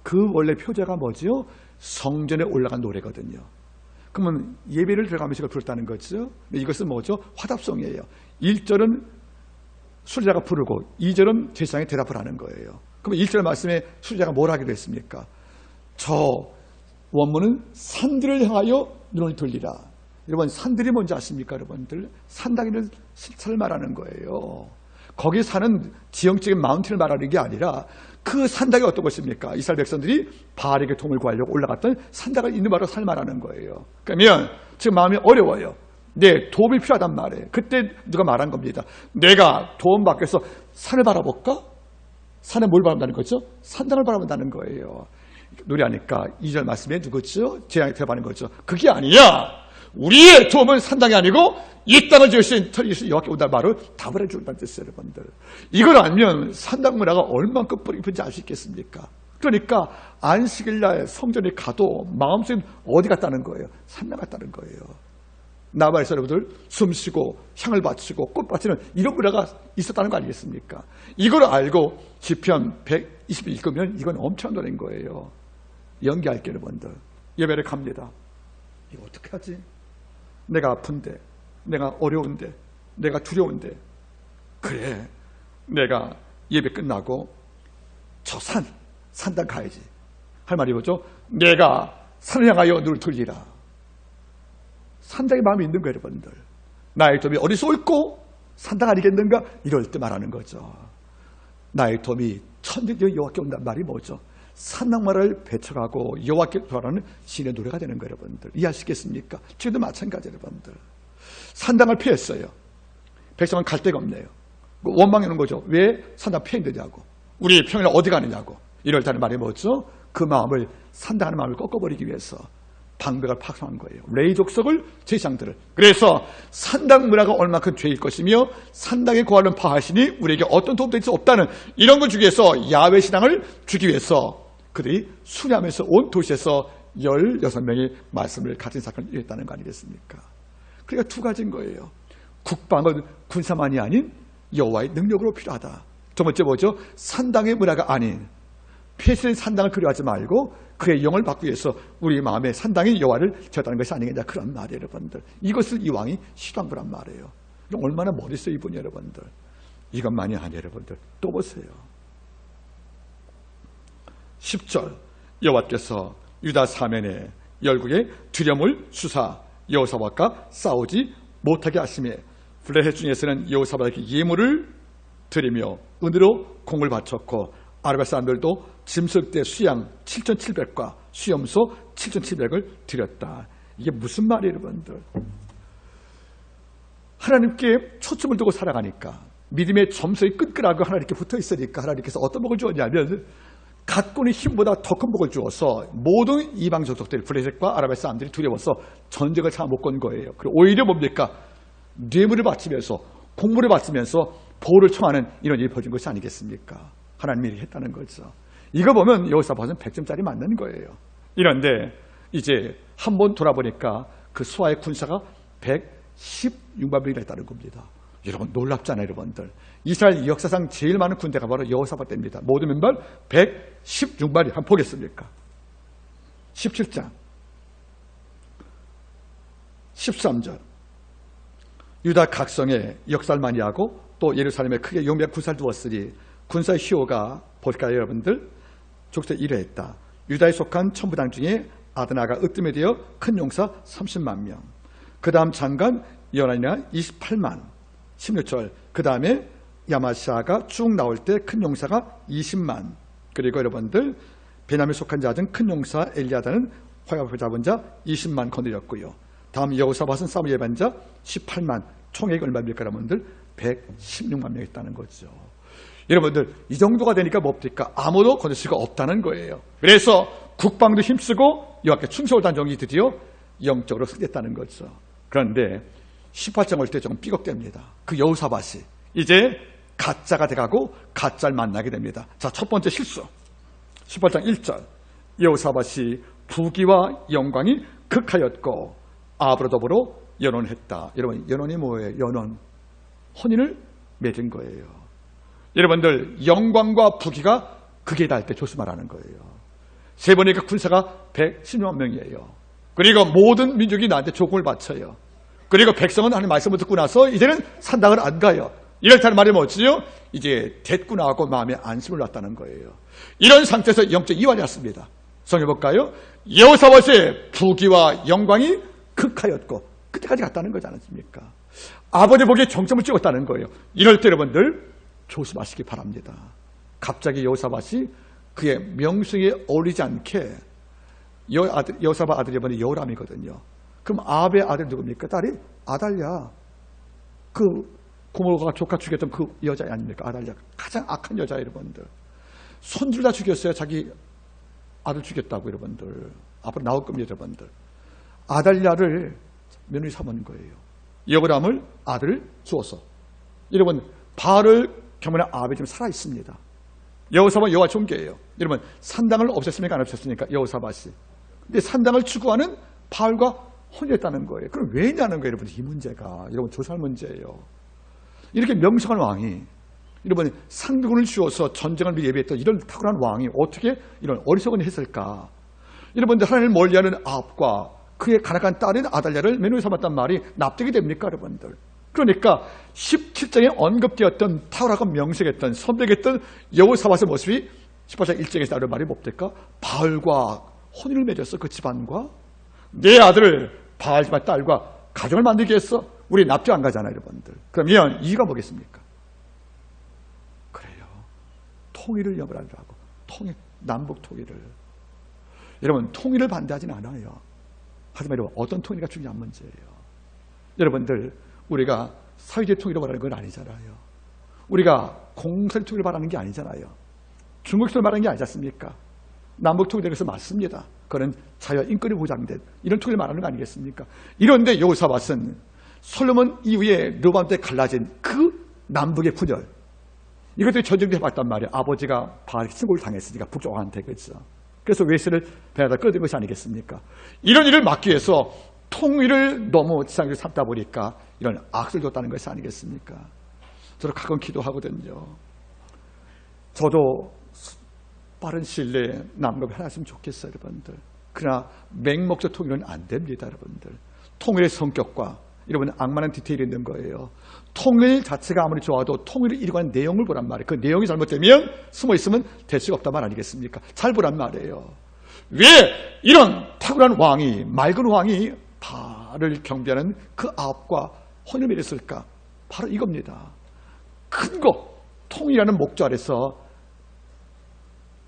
S1: 그 원래 표제가 뭐죠? 성전에 올라간 노래거든요. 그러면 예배를 들어가면서 이걸 부르다는 거죠. 이것은 뭐죠? 화답송이에요. 1절은 수리자가 부르고 2절은 제사장이 대답을 하는 거예요. 그러면 1절 말씀에 수리자가 뭘 하기로 했습니까? 저 원문은 산들을 향하여 눈을 돌리라. 여러분 산들이 뭔지 아십니까 여러분들? 산당이는 실체를 말하는 거예요. 거기 사는 지형적인 마운틴을 말하는 게 아니라 그 산당이 어떤 것입니까? 이스라엘 백성들이 바알에게 도움을 구하려고 올라갔던 산당을 있는 바로 산을 말하는 거예요. 그러면 지금 마음이 어려워요. 내 도움이 필요하단 말이에요. 그때 누가 말한 겁니다. 내가 도움 받기 위해서 산을 바라볼까? 산에 뭘 바라본다는 거죠? 산당을 바라본다는 거예요. 노래하니까 2절 말씀에 누구죠? 재앙이 대답하는 거죠. 그게 아니야. 우리의 도움은 산당이 아니고 이 땅을 지으신 여호와께 온다는 말을 답을 해준다는 뜻이에요 여러분들. 이걸 알면 산당 문화가 얼만큼 뿌리 깊은지 알 수 있겠습니까? 그러니까 안식일날 성전에 가도 마음속에 어디 갔다는 거예요? 산당 갔다는 거예요. 나발에서 여러분들 숨쉬고 향을 바치고 꽃 바치는 이런 문화가 있었다는 거 아니겠습니까? 이걸 알고 시편 120을 읽으면 이건 엄청난 노래인 거예요. 연기할게요 여러분들. 예배를 갑니다. 이거 어떻게 하지? 내가 아픈데, 내가 어려운데, 내가 두려운데, 그래 내가 예배 끝나고 저 산당 가야지. 할 말이 뭐죠? 내가 산을 향하여 눈을 돌리라. 산당의 마음이 있는 거예요, 여러분들. 나의 도움이 어디서 올고 산당 아니겠는가? 이럴 때 말하는 거죠. 나의 도움이 천지의 여호와께 온단 말이 뭐죠? 산당마를 배척하고 여호와께 돌아가는 신의 노래가 되는 거예요, 여러분들. 이해하시겠습니까? 지금도 마찬가지, 여러분들. 산당을 피했어요. 백성은 갈 데가 없네요. 원망해 오는 거죠. 왜 산당 피했느냐고. 우리 평일 어디 가느냐고. 이럴 때는 말이 뭐죠? 그 마음을, 산당하는 마음을 꺾어버리기 위해서 방백을 파송한 거예요. 레위 족속을, 제사장들을. 그래서 산당 문화가 얼마큼 죄일 것이며 산당의 고할을 파하시니 우리에게 어떤 도움도 있을 수 없다는 이런 걸 주기 위해서 야훼 신앙을 주기 위해서 그들이 수리하면서 온 도시에서 16명의 말씀을 가진 사건을 이뤘다는 거 아니겠습니까? 그러니까 두 가지인 거예요. 국방은 군사만이 아닌 여호와의 능력으로 필요하다. 두 번째 뭐죠? 산당의 문화가 아닌 폐쇄된 산당을 그리워하지 말고 그의 영을 받기 위해서 우리 마음에 산당인 여호와를 지었다는 것이 아니겠냐, 그런 말이에요, 여러분들. 이것을 이 왕이 시도한 거란 말이에요. 얼마나 멋있어요, 이분이, 여러분들. 이것만이 아니에요, 여러분들. 또 보세요. 10절 여호와께서 유다 사면에 열국의 두려움을 주사 여호사밧과 싸우지 못하게 하시며 블레셋 중에서는 여호사밧에게 예물을 드리며 은으로 공을 바쳤고 아라벨 사람들도 짐승대 수양 7,700과 수염소 7,700을 드렸다. 이게 무슨 말이에요, 여러분들? 하나님께 초점을 두고 살아가니까, 믿음의 점수에 끈끈하고 하나님께 붙어 있으니까 하나님께서 어떤 복을 주었냐면 각군의 힘보다 더 큰 복을 주어서 모든 이방 족속들, 블레셋과 아라벨 사람들이 두려워서 전쟁을 잘 못 건 거예요. 그리고 오히려 뭡니까? 뇌물을 바치면서, 공물을 바치면서 보호를 청하는 이런 일이 벌어진 것이 아니겠습니까? 하나님이 했다는 거죠. 이거 보면 여호사밧은 100점짜리 맞는 거예요. 이런데 이제 한번 돌아보니까 그 수하의 군사가 116만 명이나 있다는 겁니다. 여러분 놀랍잖아요, 여러분들. 이스라엘 역사상 제일 많은 군대가 바로 여호사밧 때입니다. 모든 맨발 116마리. 한번 보겠습니까? 17장 13절 유다 각성에 역사를 많이 하고 또 예루살렘에 크게 용맹 군사를 두었으니 군사의 희호가 볼까요, 여러분들? 족쇄 이러했다. 유다에 속한 천부장 중에 아드나가 으뜸에 되어 큰 용사 30만 명. 그 다음 장관 여호나니가 28만. 16절 그 다음에 야마시아가 쭉 나올 때 큰 용사가 20만. 그리고 여러분들 베냐민에 속한 자 중 큰 용사 엘리아다는 화약을 잡은 자 20만 거느렸고요. 다음 여호사밧은 싸움 예반자 18만. 총액이 얼마입니까, 여러분들? 116만 명이 있다는 거죠. 여러분들 이 정도가 되니까 뭡니까? 아무도 건들 수가 없다는 거예요. 그래서 국방도 힘쓰고 여호와께 충성을 정이 드디어 영적으로 서겠다는 거죠. 그런데 18장 올 때 조금 삐걱댑니다. 그 여호사밧이 이제 가짜가 돼가고 가짜를 만나게 됩니다. 자, 첫 번째 실수. 18장 1절 여호사밧이 부귀와 영광이 극하였고 아합으로 더불어 연혼했다. 여러분 연혼이 뭐예요? 연혼. 혼인을 맺은 거예요. 여러분들 영광과 부귀가 극에 닿을 때 조심하라는 거예요. 세 번이니까 군사가 116만 명이에요. 그리고 모든 민족이 나한테 조공을 바쳐요. 그리고 백성은 하나님 말씀을 듣고 나서 이제는 산당을 안 가요. 이럴 때는 말이 뭐지요? 이제 됐구나 하고 마음에 안심을 놨다는 거예요. 이런 상태에서 영적 이완이 왔습니다. 성경 볼까요? 여호사밧의 부귀와 영광이 극하였고 끝까지 갔다는 거지 않습니까? 아버지 보기에 정점을 찍었다는 거예요. 이럴 때 여러분들 조심하시기 바랍니다. 갑자기 여호사밧이 그의 명성에 어울리지 않게 여호사밧 아들이 이번에 여호람이거든요. 그럼 아합의 아들 누굽니까? 딸이 아달랴. 그 고모가 조카 죽였던 그 여자 아닙니까? 아달랴. 가장 악한 여자 여러분들. 손줄 다 죽였어요. 자기 아들 죽였다고 여러분들. 앞으로 나올 겁니다, 여러분들. 아달랴를 며느리 삼은 거예요. 여호람을 아들을 주어서. 여러분 바알을 경건한 아합이 지금 살아 있습니다. 여호사밧 여호와 존귀예요. 여러분 산당을 없앴습니까? 안 없앴습니까? 여호사밧이. 근데 산당을 추구하는 바알과 혼인했다는 거예요. 그럼 왜 했냐는 거예요, 여러분. 이 문제가 여러분 조사할 문제예요. 이렇게 명성한 왕이 여러분 상비군을 씌워서 전쟁을 예비했던 이런 탁월한 왕이 어떻게 이런 어리석은 했을까? 여러분들 하나님을 멀리하는 아합과 그의 가난한 딸인 아달랴를 며느리 삼았단 말이 납득이 됩니까, 여러분들? 그러니까 17장에 언급되었던 탁월하고 명색했던 선백했던 여호사밧의 모습이 18장 1절에서 나오는 말이 뭡니까? 바알과 혼인을 맺었어. 그 집안과. 내 아들을 바알 집안 딸과 가정을 만들게 했어. 우리 납치 안 가잖아요, 여러분들. 그러면 이유가 뭐겠습니까? 그래요. 통일을 염원하려고. 남북 통일을. 여러분, 통일을 반대하지는 않아요. 하지만 여러분, 어떤 통일가 중요한 문제예요. 여러분들, 우리가 사회주의 통일을 말하는 건 아니잖아요. 우리가 공산 통일을 말하는 게 아니잖아요. 중국 통일을 말하는 게 아니지 않습니까? 남북 통일에 대해서 맞습니다. 그건 자유와 인권이 보장된 이런 통일을 말하는 거 아니겠습니까? 이런데 여호사밧은 솔로몬 이후에 르호보암 때 갈라진 그 남북의 분열, 이것들이 전쟁도 해봤단 말이에요. 아버지가 바알에게 신고를 당했으니까 북쪽 왕한테. 그렇죠. 그래서 웨스를 배에다 끌어들인 것이 아니겠습니까? 이런 일을 막기 위해서 통일을 너무 지상적으로 삼다 보니까 이런 악을 뒀다는 것이 아니겠습니까? 저도 가끔 기도하거든요. 저도 빠른 시일 내에 남북 하나였으면 좋겠어요, 여러분들. 그러나 맹목적 통일은 안 됩니다, 여러분들. 통일의 성격과 여러분 악마는 디테일이 있는 거예요. 통일 자체가 아무리 좋아도 통일을 이루는 내용을 보란 말이에요. 그 내용이 잘못되면 숨어있으면 될 수가 없단 말 아니겠습니까? 잘 보란 말이에요. 왜 이런 탁월한 왕이, 맑은 왕이 바알을 경배하는 그 아합과 혼을 맺었을까? 바로 이겁니다. 큰 거, 통일이라는 목조 아래서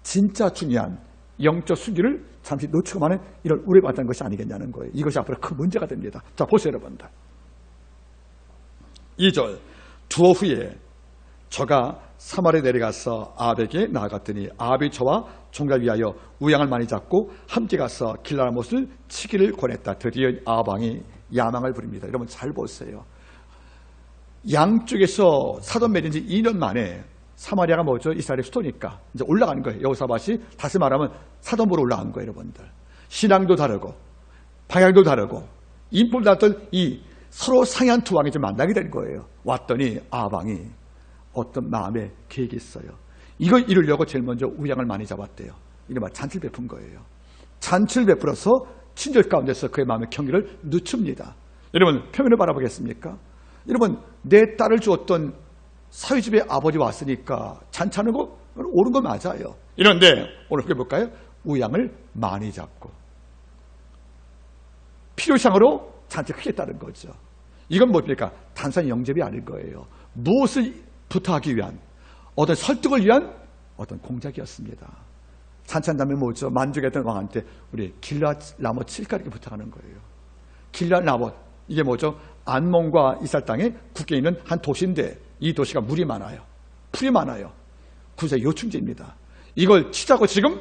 S1: 진짜 중요한 영적 순기를 잠시 놓치고 마는 이런 우려를 받는 것이 아니겠냐는 거예요. 이것이 앞으로 큰 문제가 됩니다. 자, 보세요, 여러분들. 2절, 두어 후에 저가 사마리아에 내려가서 아합에게 나아갔더니 아합이 저와 종을 위하여 우양을 많이 잡고 함께 가서 길라못을 치기를 권했다. 드디어 아합 왕이 야망을 부립니다. 여러분 잘 보세요. 양쪽에서 사돈 맺은 지 2년 만에 사마리아가 뭐죠? 이스라엘의 수도니까 이제 올라가는 거예요. 여호사밧이 다시 말하면 사돈보로 올라간 거예요, 여러분들. 신앙도 다르고 방향도 다르고 인품도 다르던 이 서로 상이한 두 왕이 좀 만나게 된 거예요. 왔더니 아합 왕이 어떤 마음의 계획이 있어요. 이걸 이루려고 제일 먼저 우양을 많이 잡았대요. 이른바 잔치를 베푼 거예요. 잔치를 베풀어서 친절 가운데서 그의 마음의 경기를 늦춥니다. 여러분 표면을 바라보겠습니까? 여러분 내 딸을 주었던 사위집의 아버지 왔으니까 잔치하는 거 옳은 거 맞아요. 이런데 오늘 그게 볼까요? 우양을 많이 잡고 필요상으로 잔치를 크게 따른 거죠. 이건 뭡니까? 단순한 영접이 아닌 거예요. 무엇을 부탁하기 위한, 어떤 설득을 위한 어떤 공작이었습니다. 잔치한다면 뭐죠? 만족했던 왕한테 우리 길랏라못 칠까 이렇게 부탁하는 거예요. 길랏라못, 이게 뭐죠? 안몬과 이스라엘 땅에 국경에 있는 한 도시인데 이 도시가 물이 많아요. 풀이 많아요. 군사 요충지입니다. 이걸 치자고 지금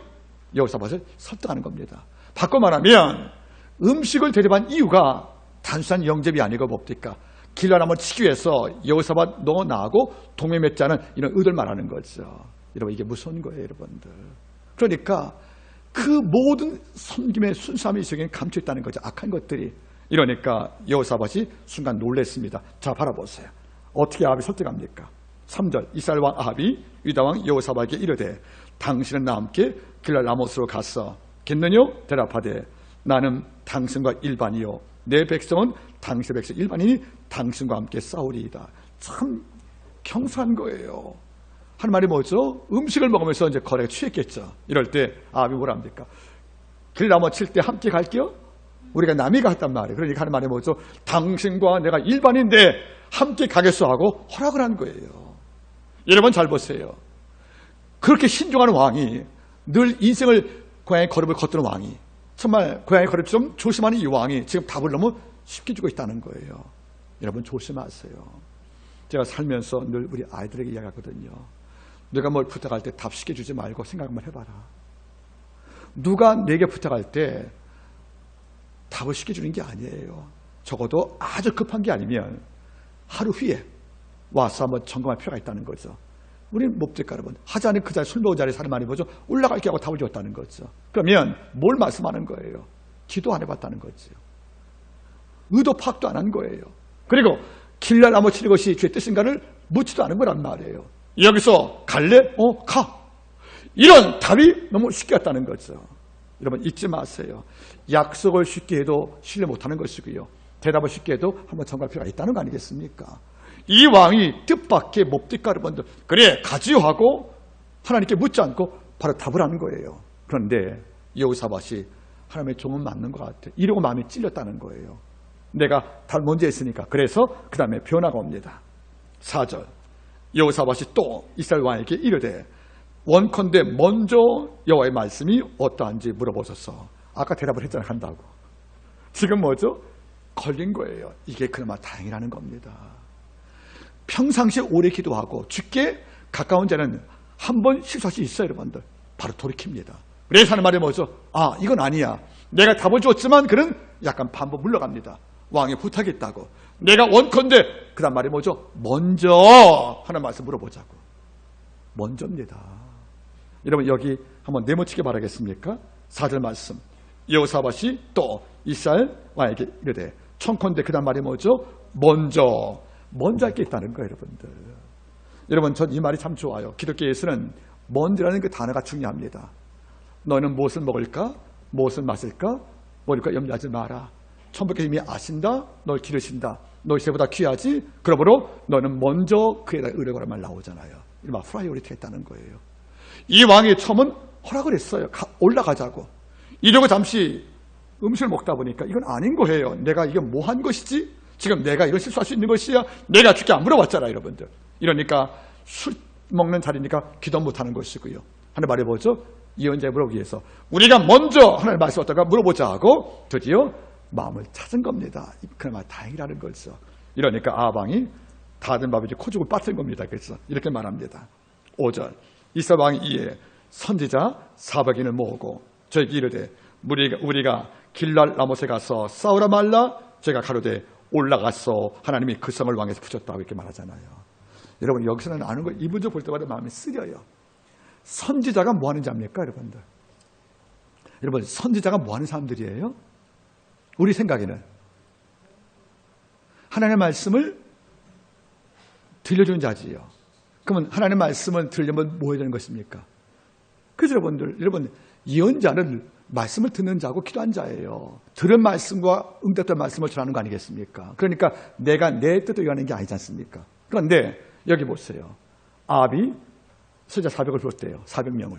S1: 여호사밧을 설득하는 겁니다. 바꿔 말하면 음식을 대접한 이유가 단순한 영접이 아니고 뭡니까? 길라람을 치기 위해서 여호사밧 너 나하고 동맹 맺자는 이런 의도를 말하는 거죠. 여러분 이게 무서운 거예요, 여러분들. 그러니까 그 모든 섬김의 순수함이 속에 감춰 있다는 거죠. 악한 것들이. 이러니까 여호사밧이 순간 놀랐습니다. 자, 바라보세요. 어떻게 아합이 설득합니까? 3절, 이스라엘 왕 아합이 유다 왕 여호사밧에게 이르되 당신은 나와 함께 길라라못으로 갔어 겠느뇨? 대답하되 나는 당신과 일반이요 내 백성은 당신의 백성 일반인이 당신과 함께 싸우리이다. 참 경솔한 거예요. 하는 말이 뭐죠? 음식을 먹으면서 이제 거래가 취했겠죠. 이럴 때 아합이 뭐라 합니까? 길라못 칠 때 함께 갈게요? 우리가 남이 갔단 말이에요. 그러니까 하는 말이 뭐죠? 당신과 내가 일반인데 함께 가겠어 하고 허락을 한 거예요. 여러분 잘 보세요. 그렇게 신중한 왕이 늘 인생을 고향의 걸음을 걷던 왕이 정말 고향의 걸음을 좀 조심하는 이 왕이 지금 답을 너무 쉽게 주고 있다는 거예요. 여러분 조심하세요. 제가 살면서 늘 우리 아이들에게 이야기하거든요. 내가 뭘 부탁할 때 답 쉽게 주지 말고 생각 한번 해봐라. 누가 내게 부탁할 때 답을 쉽게 주는 게 아니에요. 적어도 아주 급한 게 아니면 하루 후에 와서 한번 점검할 필요가 있다는 거죠. 우리는 뭡니까 여러분? 하지 않은 그 자리 술 먹은 자리에 사는 말이 뭐죠? 올라갈게 하고 답을 줬다는 거죠. 그러면 뭘 말씀하는 거예요? 기도 안 해봤다는 거죠. 의도 파악도 안 한 거예요. 그리고 길라라못 치는 것이 주의 뜻인가를 묻지도 않은 거란 말이에요. 여기서 갈래? 가. 이런 답이 너무 쉽게 왔다는 거죠. 여러분 잊지 마세요. 약속을 쉽게 해도 신뢰 못하는 것이고요. 대답을 쉽게 해도 한번 점검할 필요가 있다는 거 아니겠습니까? 이 왕이 뜻밖의 뭡니까 여러분들? 그래 가지요 하고 하나님께 묻지 않고 바로 답을 하는 거예요. 그런데 여호사밧이 하나님의 종은 맞는 것 같아. 이러고 마음이 찔렸다는 거예요. 내가 답을 먼저 했으니까. 그래서 그 다음에 변화가 옵니다. 4절 여호사밧이 또 이스라엘 왕에게 이르되 원컨대 먼저 여호와의 말씀이 어떠한지 물어보소서. 아까 대답을 했잖아요. 한다고. 지금 뭐죠? 걸린 거예요. 이게 그나마 다행이라는 겁니다. 평상시에 오래 기도하고 주께 가까운 자는 한 번 실수할 수 있어요. 여러분들. 바로 돌이킵니다. 그래서 하는 말이 뭐죠? 아, 이건 아니야. 내가 답을 줬지만 그는 약간 반복 물러갑니다. 왕이 부탁했다고. 내가 원컨대 그 다음 말이 뭐죠? 먼저 하는 말씀 물어보자고. 먼저입니다. 여러분 여기 한번 네모치게 바라겠습니까? 4절 말씀. 여호사밧이 또 이스라엘 왕에게 이르되 청컨대 그 다음 말이 뭐죠? 먼저 할 게 있다는 거예요. 여러분들. 여러분 전 이 말이 참 좋아요. 기독교에서는 먼저라는 그 단어가 중요합니다. 너는 무엇을 먹을까? 무엇을 마실까? 먹을까? 염려하지 마라. 천부께서 이미 아신다. 널 기르신다. 너 새보다 귀하지? 그러므로 너는 먼저 그에다 의뢰하라 말 나오잖아요. 이런 프라이오리티가 있다는 거예요. 이 왕이 처음은 허락을 했어요. 올라가자고. 이러고 잠시 음식을 먹다 보니까 이건 아닌 거예요. 내가 이게 뭐 한 것이지? 지금 내가 이걸 실수할 수 있는 것이야? 내가 주께 안 물어봤잖아, 여러분들. 이러니까 술 먹는 자리니까 기도 못하는 것이고요. 하는 말이 뭐죠? 예언자에 물어보기 위해서 우리가 먼저 하나님의 말씀 어떤가 물어보자 하고 드디어 마음을 찾은 겁니다. 그나마 다행이라는 거죠. 이러니까 아방이 다른 밥에 코죽을 빠뜨린 겁니다. 그래서 이렇게 말합니다. 5절 이스라엘 왕이 이에 선지자 400인을 모으고 저에게 이르되 우리가 길랄 라못에 가서 싸우라 말라. 제가 가로되 올라갔어. 하나님이 그 성을 왕에서 부셨다고 이렇게 말하잖아요. 여러분 여기서는 아는 거 이분들 볼 때마다 마음이 쓰려요. 선지자가 뭐 하는지 압니까, 여러분들? 여러분 선지자가 뭐 하는 사람들이에요? 우리 생각에는 하나님의 말씀을 들려주는 자지요. 그러면 하나님의 말씀을 들으려면 뭐 해야 되는 것입니까? 그래서 여러분 예언자는 말씀을 듣는 자고 기도한 자예요. 들은 말씀과 응답된 말씀을 전하는 거 아니겠습니까? 그러니까 내가 내 뜻을 위하는 게 아니지 않습니까? 그런데 여기 보세요. 아합이 선지자 400을 불렀대요. 400명을.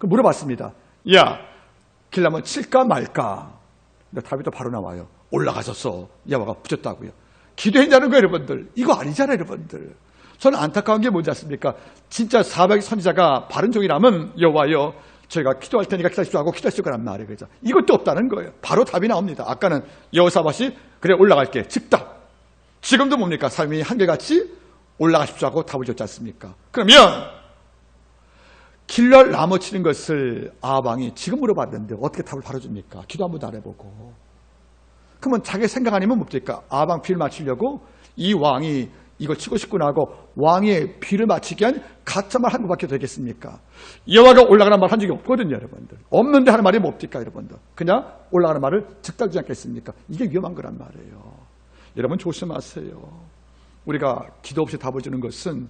S1: 물어봤습니다. 야, 길라면 칠까 말까? 근데 답이 또 바로 나와요. 올라가셨어. 여호와가 붙였다고요. 기도했냐는 거예요, 여러분들. 이거 아니잖아요, 여러분들. 저는 안타까운 게 뭔지 아십니까? 진짜 400 선지자가 바른 종이라면 여호와여, 저희가 기도할 테니까 기다리십시오 하고 기다리실 거란 말이에요. 그죠? 이것도 없다는 거예요. 바로 답이 나옵니다. 아까는 여호사밧이 그래 올라갈게. 즉답. 지금도 뭡니까? 삶이 한결같이 올라가십시오 하고 답을 줬지 않습니까? 그러면 길랄 나무 치는 것을 아방이 지금 물어봤는데 어떻게 답을 바로 줍니까? 기도 한 번도 안 해보고. 그러면 자기 생각 아니면 뭡니까? 아방 비를 맞추려고 이 왕이 이걸 치고 싶구나 하고 왕의 비를 맞추기 위한 가짜말 한 것밖에 되겠습니까? 여호와가 올라가는 말 한 적이 없거든요, 여러분들. 없는데 하는 말이 뭡니까, 여러분들? 그냥 올라가는 말을 즉답지 않겠습니까? 이게 위험한 거란 말이에요. 여러분 조심하세요. 우리가 기도 없이 답을 주는 것은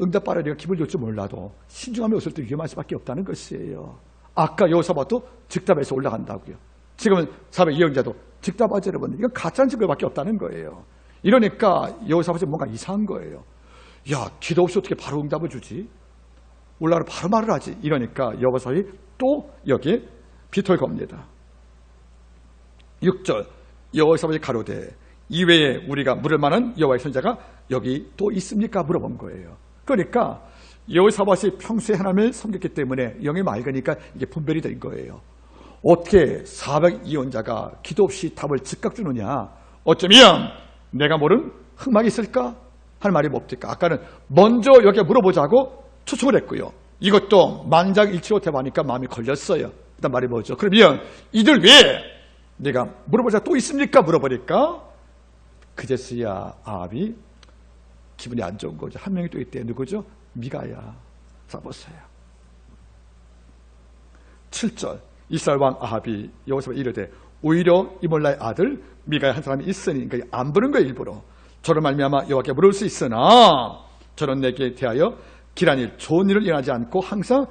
S1: 응답 받으리가 기분 좋지 몰라도 신중함이 없을 때 위험할 수밖에 없다는 것이에요. 아까 여호사밧도 즉답해서 올라간다고요. 지금은 400 예언자도 즉답하죠, 여러분. 이건 가짜는 증거밖에 없다는 거예요. 이러니까 여호사밧이 뭔가 이상한 거예요. 야, 기도 없이 어떻게 바로 응답을 주지? 올라가서 바로 말을 하지. 이러니까 여호사밧이 또 여기에 비토를 겁니다. 6절 여호사밧이 가로되 이외에 우리가 물을 만한 여호와의 선지자가 여기 또 있습니까? 물어본 거예요. 그러니까 여호사밧이 평소에 하나님을 섬겼기 때문에 영이 맑으니까 이게 분별이 된 거예요. 어떻게 400 예언자가 기도 없이 답을 즉각 주느냐? 어쩌면 내가 모르는 흑막이 있을까? 하는 말이 뭡니까? 아까는 먼저 여기 물어보자고 초청을 했고요. 이것도 만장일치로 대화하니까 마음이 걸렸어요. 일단 말이 뭐죠? 그러면 이들 외에 내가 물어보자 또 있습니까? 물어보니까 그제서야 아합이 기분이 안 좋은 거죠. 한 명이 또 있대. 누구죠? 미가야. 자 보세요. 7절 이스라엘 왕 아합이 여호사밧 이르되 오히려 이몰라의 아들 미가야 한 사람이 있으니 그러니까 안 부른 거예요. 일부러. 저로 말미암아 여호와께 물을 수 있으나 저는 내게 대하여 길한 일 좋은 일을 일어나지 않고 항상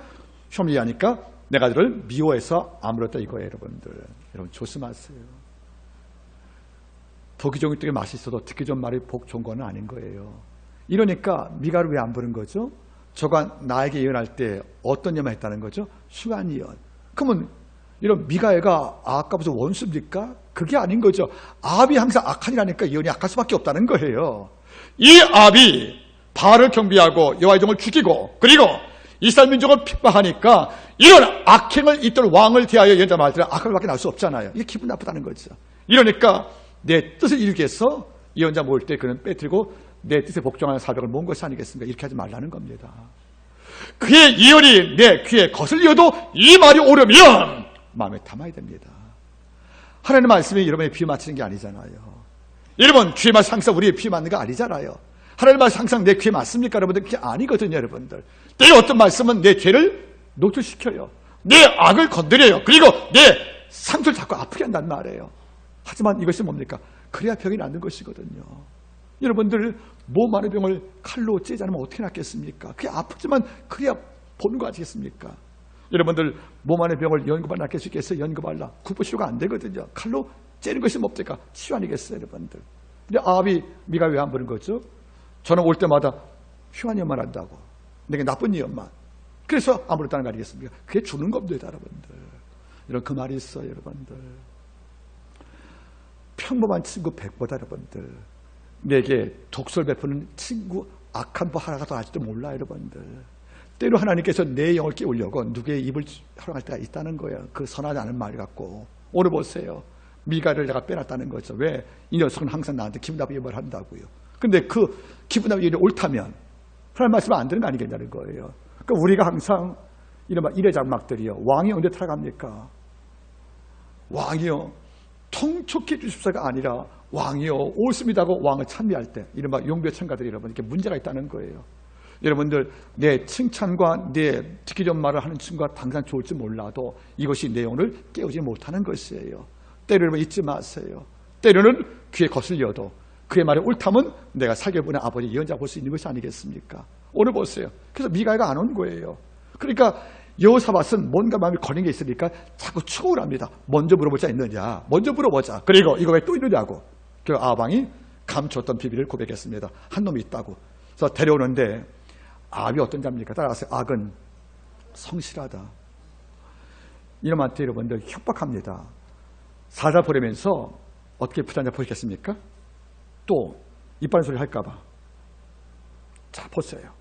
S1: 혐의하니까 내가 그를 미워해서 아물었다 이거예요. 여러분 조심하세요. 보기 좋은 게 맛있어도 듣기 좋은 말이 복 좋은 건 아닌 거예요. 이러니까 미가를 왜 안 부른 거죠? 저가 나에게 예언할 때 어떤 예언만 했다는 거죠? 흉한 예언. 그러면 이런 미가엘가 아합과 무슨 원수입니까? 그게 아닌 거죠. 아합이 항상 악한 일하니까 예언이 악할 수밖에 없다는 거예요. 이 아합이 바알을 경비하고 여호와의 종을 죽이고 그리고 이스라엘 민족을 핍박하니까 이런 악행을 잇던 왕을 대하여 예언자 말 때는 악할 밖에 날 수 없잖아요. 이게 기분 나쁘다는 거죠. 이러니까 내 뜻을 이루기 위해서 예언자 모을 때 그는 빼뜨리고 내 뜻에 복종하는 사백을 모은 것이 아니겠습니까? 이렇게 하지 말라는 겁니다. 그의 예언이 내 귀에 거슬려도 이 말이 옳으면 마음에 담아야 됩니다. 하나님의 말씀이 여러분의 귀에 맞히는 게 아니잖아요. 여러분 귀에 맞는 항상 우리의 귀에 맞는 거 아니잖아요. 하나님의 말씀 항상 내 귀에 맞습니까? 여러분들 그게 아니거든요. 여러분들 때로 어떤 말씀은 내 죄를 노출시켜요. 내 악을 건드려요. 그리고 내 상처를 자꾸 아프게 한단 말이에요. 하지만 이것이 뭡니까? 그래야 병이 낫는 것이거든요. 여러분들 몸 안의 병을 칼로 찌지 않으면 어떻게 낫겠습니까? 그게 아프지만 그래야 보는 거 아니겠습니까? 여러분들 몸 안의 병을 연고발 낫게 할 수 있겠어요? 연고발라 구부치료가 안 되거든요. 칼로 째는 것이 뭡니까? 치유 아니겠어요? 여러분들. 근데 아합이 미가 왜 안 보는 거죠? 저는 올 때마다 흉한 예언만 한다고. 내게 나쁜 예언만. 그래서 안 부렸다는 거 아니겠습니까? 그게 주는 겁니다. 여러분들. 이런 그 말이 있어요. 여러분들. 평범한 친구 100보다 여러분들. 내게 독설 베푸는 친구 악한 법 하나가 더 아직도 몰라 여러분들. 때로 하나님께서 내 영을 깨우려고 누구의 입을 허락할 때가 있다는 거예요. 그 선하지 않은 말 갖고. 오늘 보세요. 미가를 내가 빼놨다는 거죠. 왜? 이 녀석은 항상 나한테 기분 나쁜 예언을 한다고요. 근데 그 기분 나쁜 예언이 옳다면 하나님 말씀은 안 되는 거 아니겠냐는 거예요. 그러니까 우리가 항상 이런 이래장막들이요. 왕이 언제 타락합니까? 왕이요. 통촉해 주십사가 아니라 왕이요. 옳습니다 하고 왕을 찬미할 때 이른바 용비의 참가들이 여러분 이렇게 문제가 있다는 거예요. 여러분들 내 칭찬과 내 듣기 좋은 말을 하는 친구가 당장 좋을지 몰라도 이것이 내 영혼을 깨우지 못하는 것이에요. 때로는 잊지 마세요. 때로는 귀에 거슬려도 그의 말이 옳다면 내가 살겨보는 아버지 예언자 볼 수 있는 것이 아니겠습니까? 오늘 보세요. 그래서 미가가 안 온 거예요. 그러니까 여호사밧은 뭔가 마음에 걸린 게 있으니까 자꾸 추궁을 합니다. 먼저 물어볼 자 있느냐. 먼저 물어보자. 그리고 이거 왜 또 이러냐고. 그 아방이 감췄던 비밀을 고백했습니다. 한 놈이 있다고. 그래서 데려오는데 악이 어떤 자입니까? 따라가세요. 악은 성실하다. 이놈한테 여러분들 협박합니다. 사자 보내면서 어떻게 부자냐 보시겠습니까? 또 이빨 소리 할까봐. 자 보세요.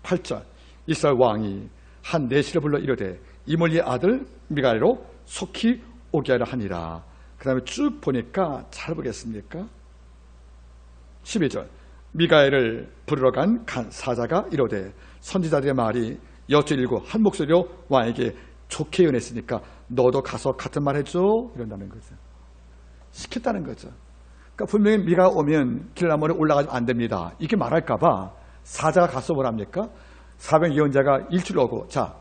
S1: 8절 이스라엘 왕이 한 내시를 불러 이르되 이몰리의 아들 미가엘로 속히 오게 하려 하니라. 그 다음에 쭉 보니까 잘 보겠습니까? 12절 미가엘을 부르러 간 사자가 이르되 선지자들의 말이 여쭈일고 한 목소리로 왕에게 좋게 예언했으니까 너도 가서 같은 말 해줘 이런다는 거죠. 시켰다는 거죠. 그러니까 분명히 미가 오면 길라몬에 올라가면 안 됩니다. 이렇게 말할까봐 사자가 가서 뭐랍니까? 400 예언자가 일주일 오고 자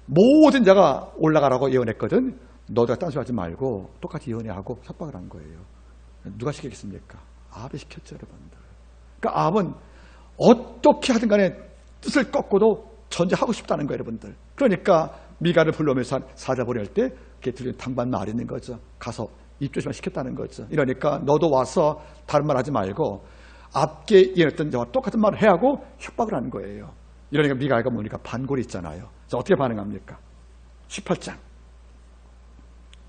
S1: 모든 자가 올라가라고 예언했거든. 너가 딴소리 하지 말고 똑같이 예언하고 협박을 한 거예요. 누가 시켰겠습니까? 아합이 시켰죠 여러분들. 그러니까 아합은 어떻게 하든 간에 뜻을 꺾고도 전제하고 싶다는 거예요 여러분들. 그러니까 미가를 불러오면서 사자 보낼 때 그게 들리는 당반 말이 있는 거죠. 가서 입조심을 시켰다는 거죠. 이러니까 너도 와서 다른 말 하지 말고 앞에 예언했던 자와 똑같은 말을 해야 하고 협박을 하는 거예요. 이러니까 미가가 뭡니까? 반골이 있잖아요. 자, 어떻게 반응합니까? 18장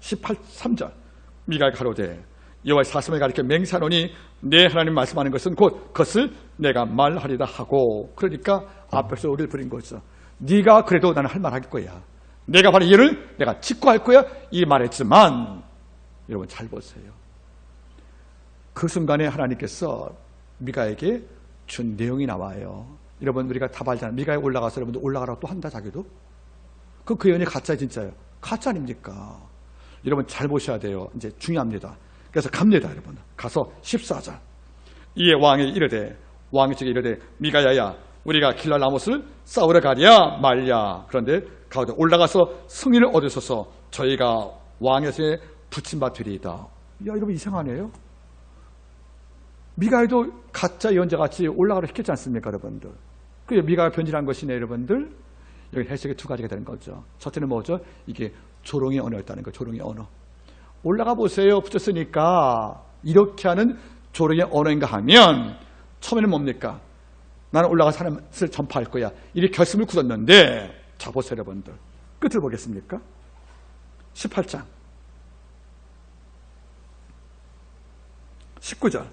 S1: 3절 미가가 가로되 여호와의 사슴을 가리켜 맹세하노니 내 하나님 말씀하는 것은 곧 그것을 내가 말하리다 하고. 그러니까 앞에서 우리를 부린 거죠. 네가 그래도 나는 할 말 할 거야. 내가 바로 이를 내가 직구할 거야. 이 말했지만 여러분 잘 보세요. 그 순간에 하나님께서 미가에게 준 내용이 나와요. 여러분 우리가 다 알잖아요. 미가에 올라가서 여러분들 올라가라고 또 한다 자기도. 그 예언이 가짜야 진짜예요? 가짜 아닙니까? 여러분 잘 보셔야 돼요. 이제 중요합니다. 그래서 갑니다 여러분. 가서 14절 이에 왕이 이르되 왕이 즉에 이르되 미가야야 우리가 길랄 라못을 싸우러 가랴 말랴. 그런데 가운데 올라가서 승리를 얻으소서 저희가 왕의 손에 붙임바 되리이다. 야 여러분 이상하네요. 미가에도 가짜 예언자같이 올라가려 시켰지 않습니까 여러분들. 그게 미가가 변질한 것이네 여러분들. 여기 해석이 두 가지가 되는 거죠. 첫째는 뭐죠? 이게 조롱의 언어였다는 거예요. 조롱의 언어. 올라가 보세요. 붙였으니까 이렇게 하는 조롱의 언어인가 하면 처음에는 뭡니까? 나는 올라가서 하나님을 전파할 거야. 이렇게 결심을 굳었는데, 자 보세요 여러분들. 끝을 보겠습니까? 18장 19절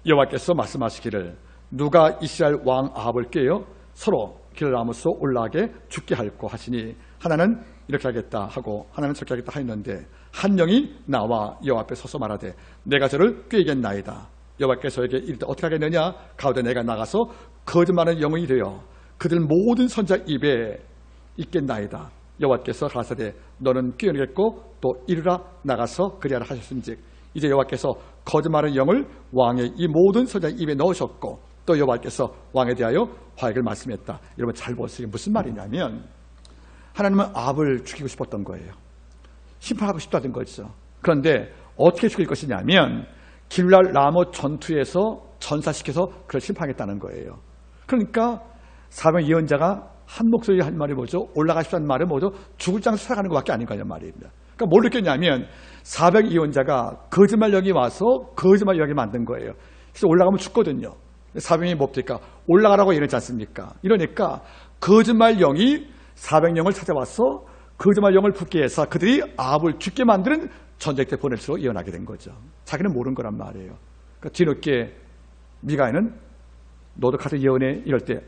S1: 여호와께서 말씀하시기를 누가 이스라엘 왕 아합을 꾀어 서로 길을 나무서 올라가게 죽게 할고 하시니 하나는 이렇게 하겠다 하고 하나는 저렇게 하겠다 하였는데 한 영이 나와 여호와 앞에 서서 말하되 내가 저를 꾀겠나이다. 여호와께서 저에게 이르되 어떻게 하겠느냐 가우되 내가 나가서 거짓말하는 영이 되어 그들 모든 선자 입에 있겠나이다. 여호와께서 가라사대 너는 꾀어내겠고 또 이르라 나가서 그리하라 하셨은즉 이제 여호와께서 거짓말하는 영을 왕의 이 모든 선자 입에 넣으셨고 또 여호와께서 왕에 대하여 화약을 말씀했다. 여러분 잘 보세요. 무슨 말이냐면 하나님은 아합을 죽이고 싶었던 거예요. 심판하고 싶다던 거죠. 그런데 어떻게 죽일 것이냐면 길랄 라모 전투에서 전사시켜서 그를 심판하겠다는 거예요. 그러니까 사병 예언자가 한 목소리 한 말이 뭐죠? 올라가십시오는 말은 뭐죠? 죽을 장소 살아가는 것밖에 아닌 거란 말입니다. 그러니까 뭘 느꼈냐면 사병 예언자가 거짓말 영이 와서 거짓말 영이 만든 거예요. 그래서 올라가면 죽거든요. 사병이 뭡니까? 올라가라고 이러지 않습니까? 이러니까 거짓말 영이 사병 영을 찾아와서 거짓말 영을 붙게 해서 그들이 아합을 죽게 만드는 전쟁 때 보낼 수로 예언하게 된 거죠. 자기는 모르는 거란 말이에요. 그러니까 뒤늦게 미가야는 너도 가서 예언해 이럴 때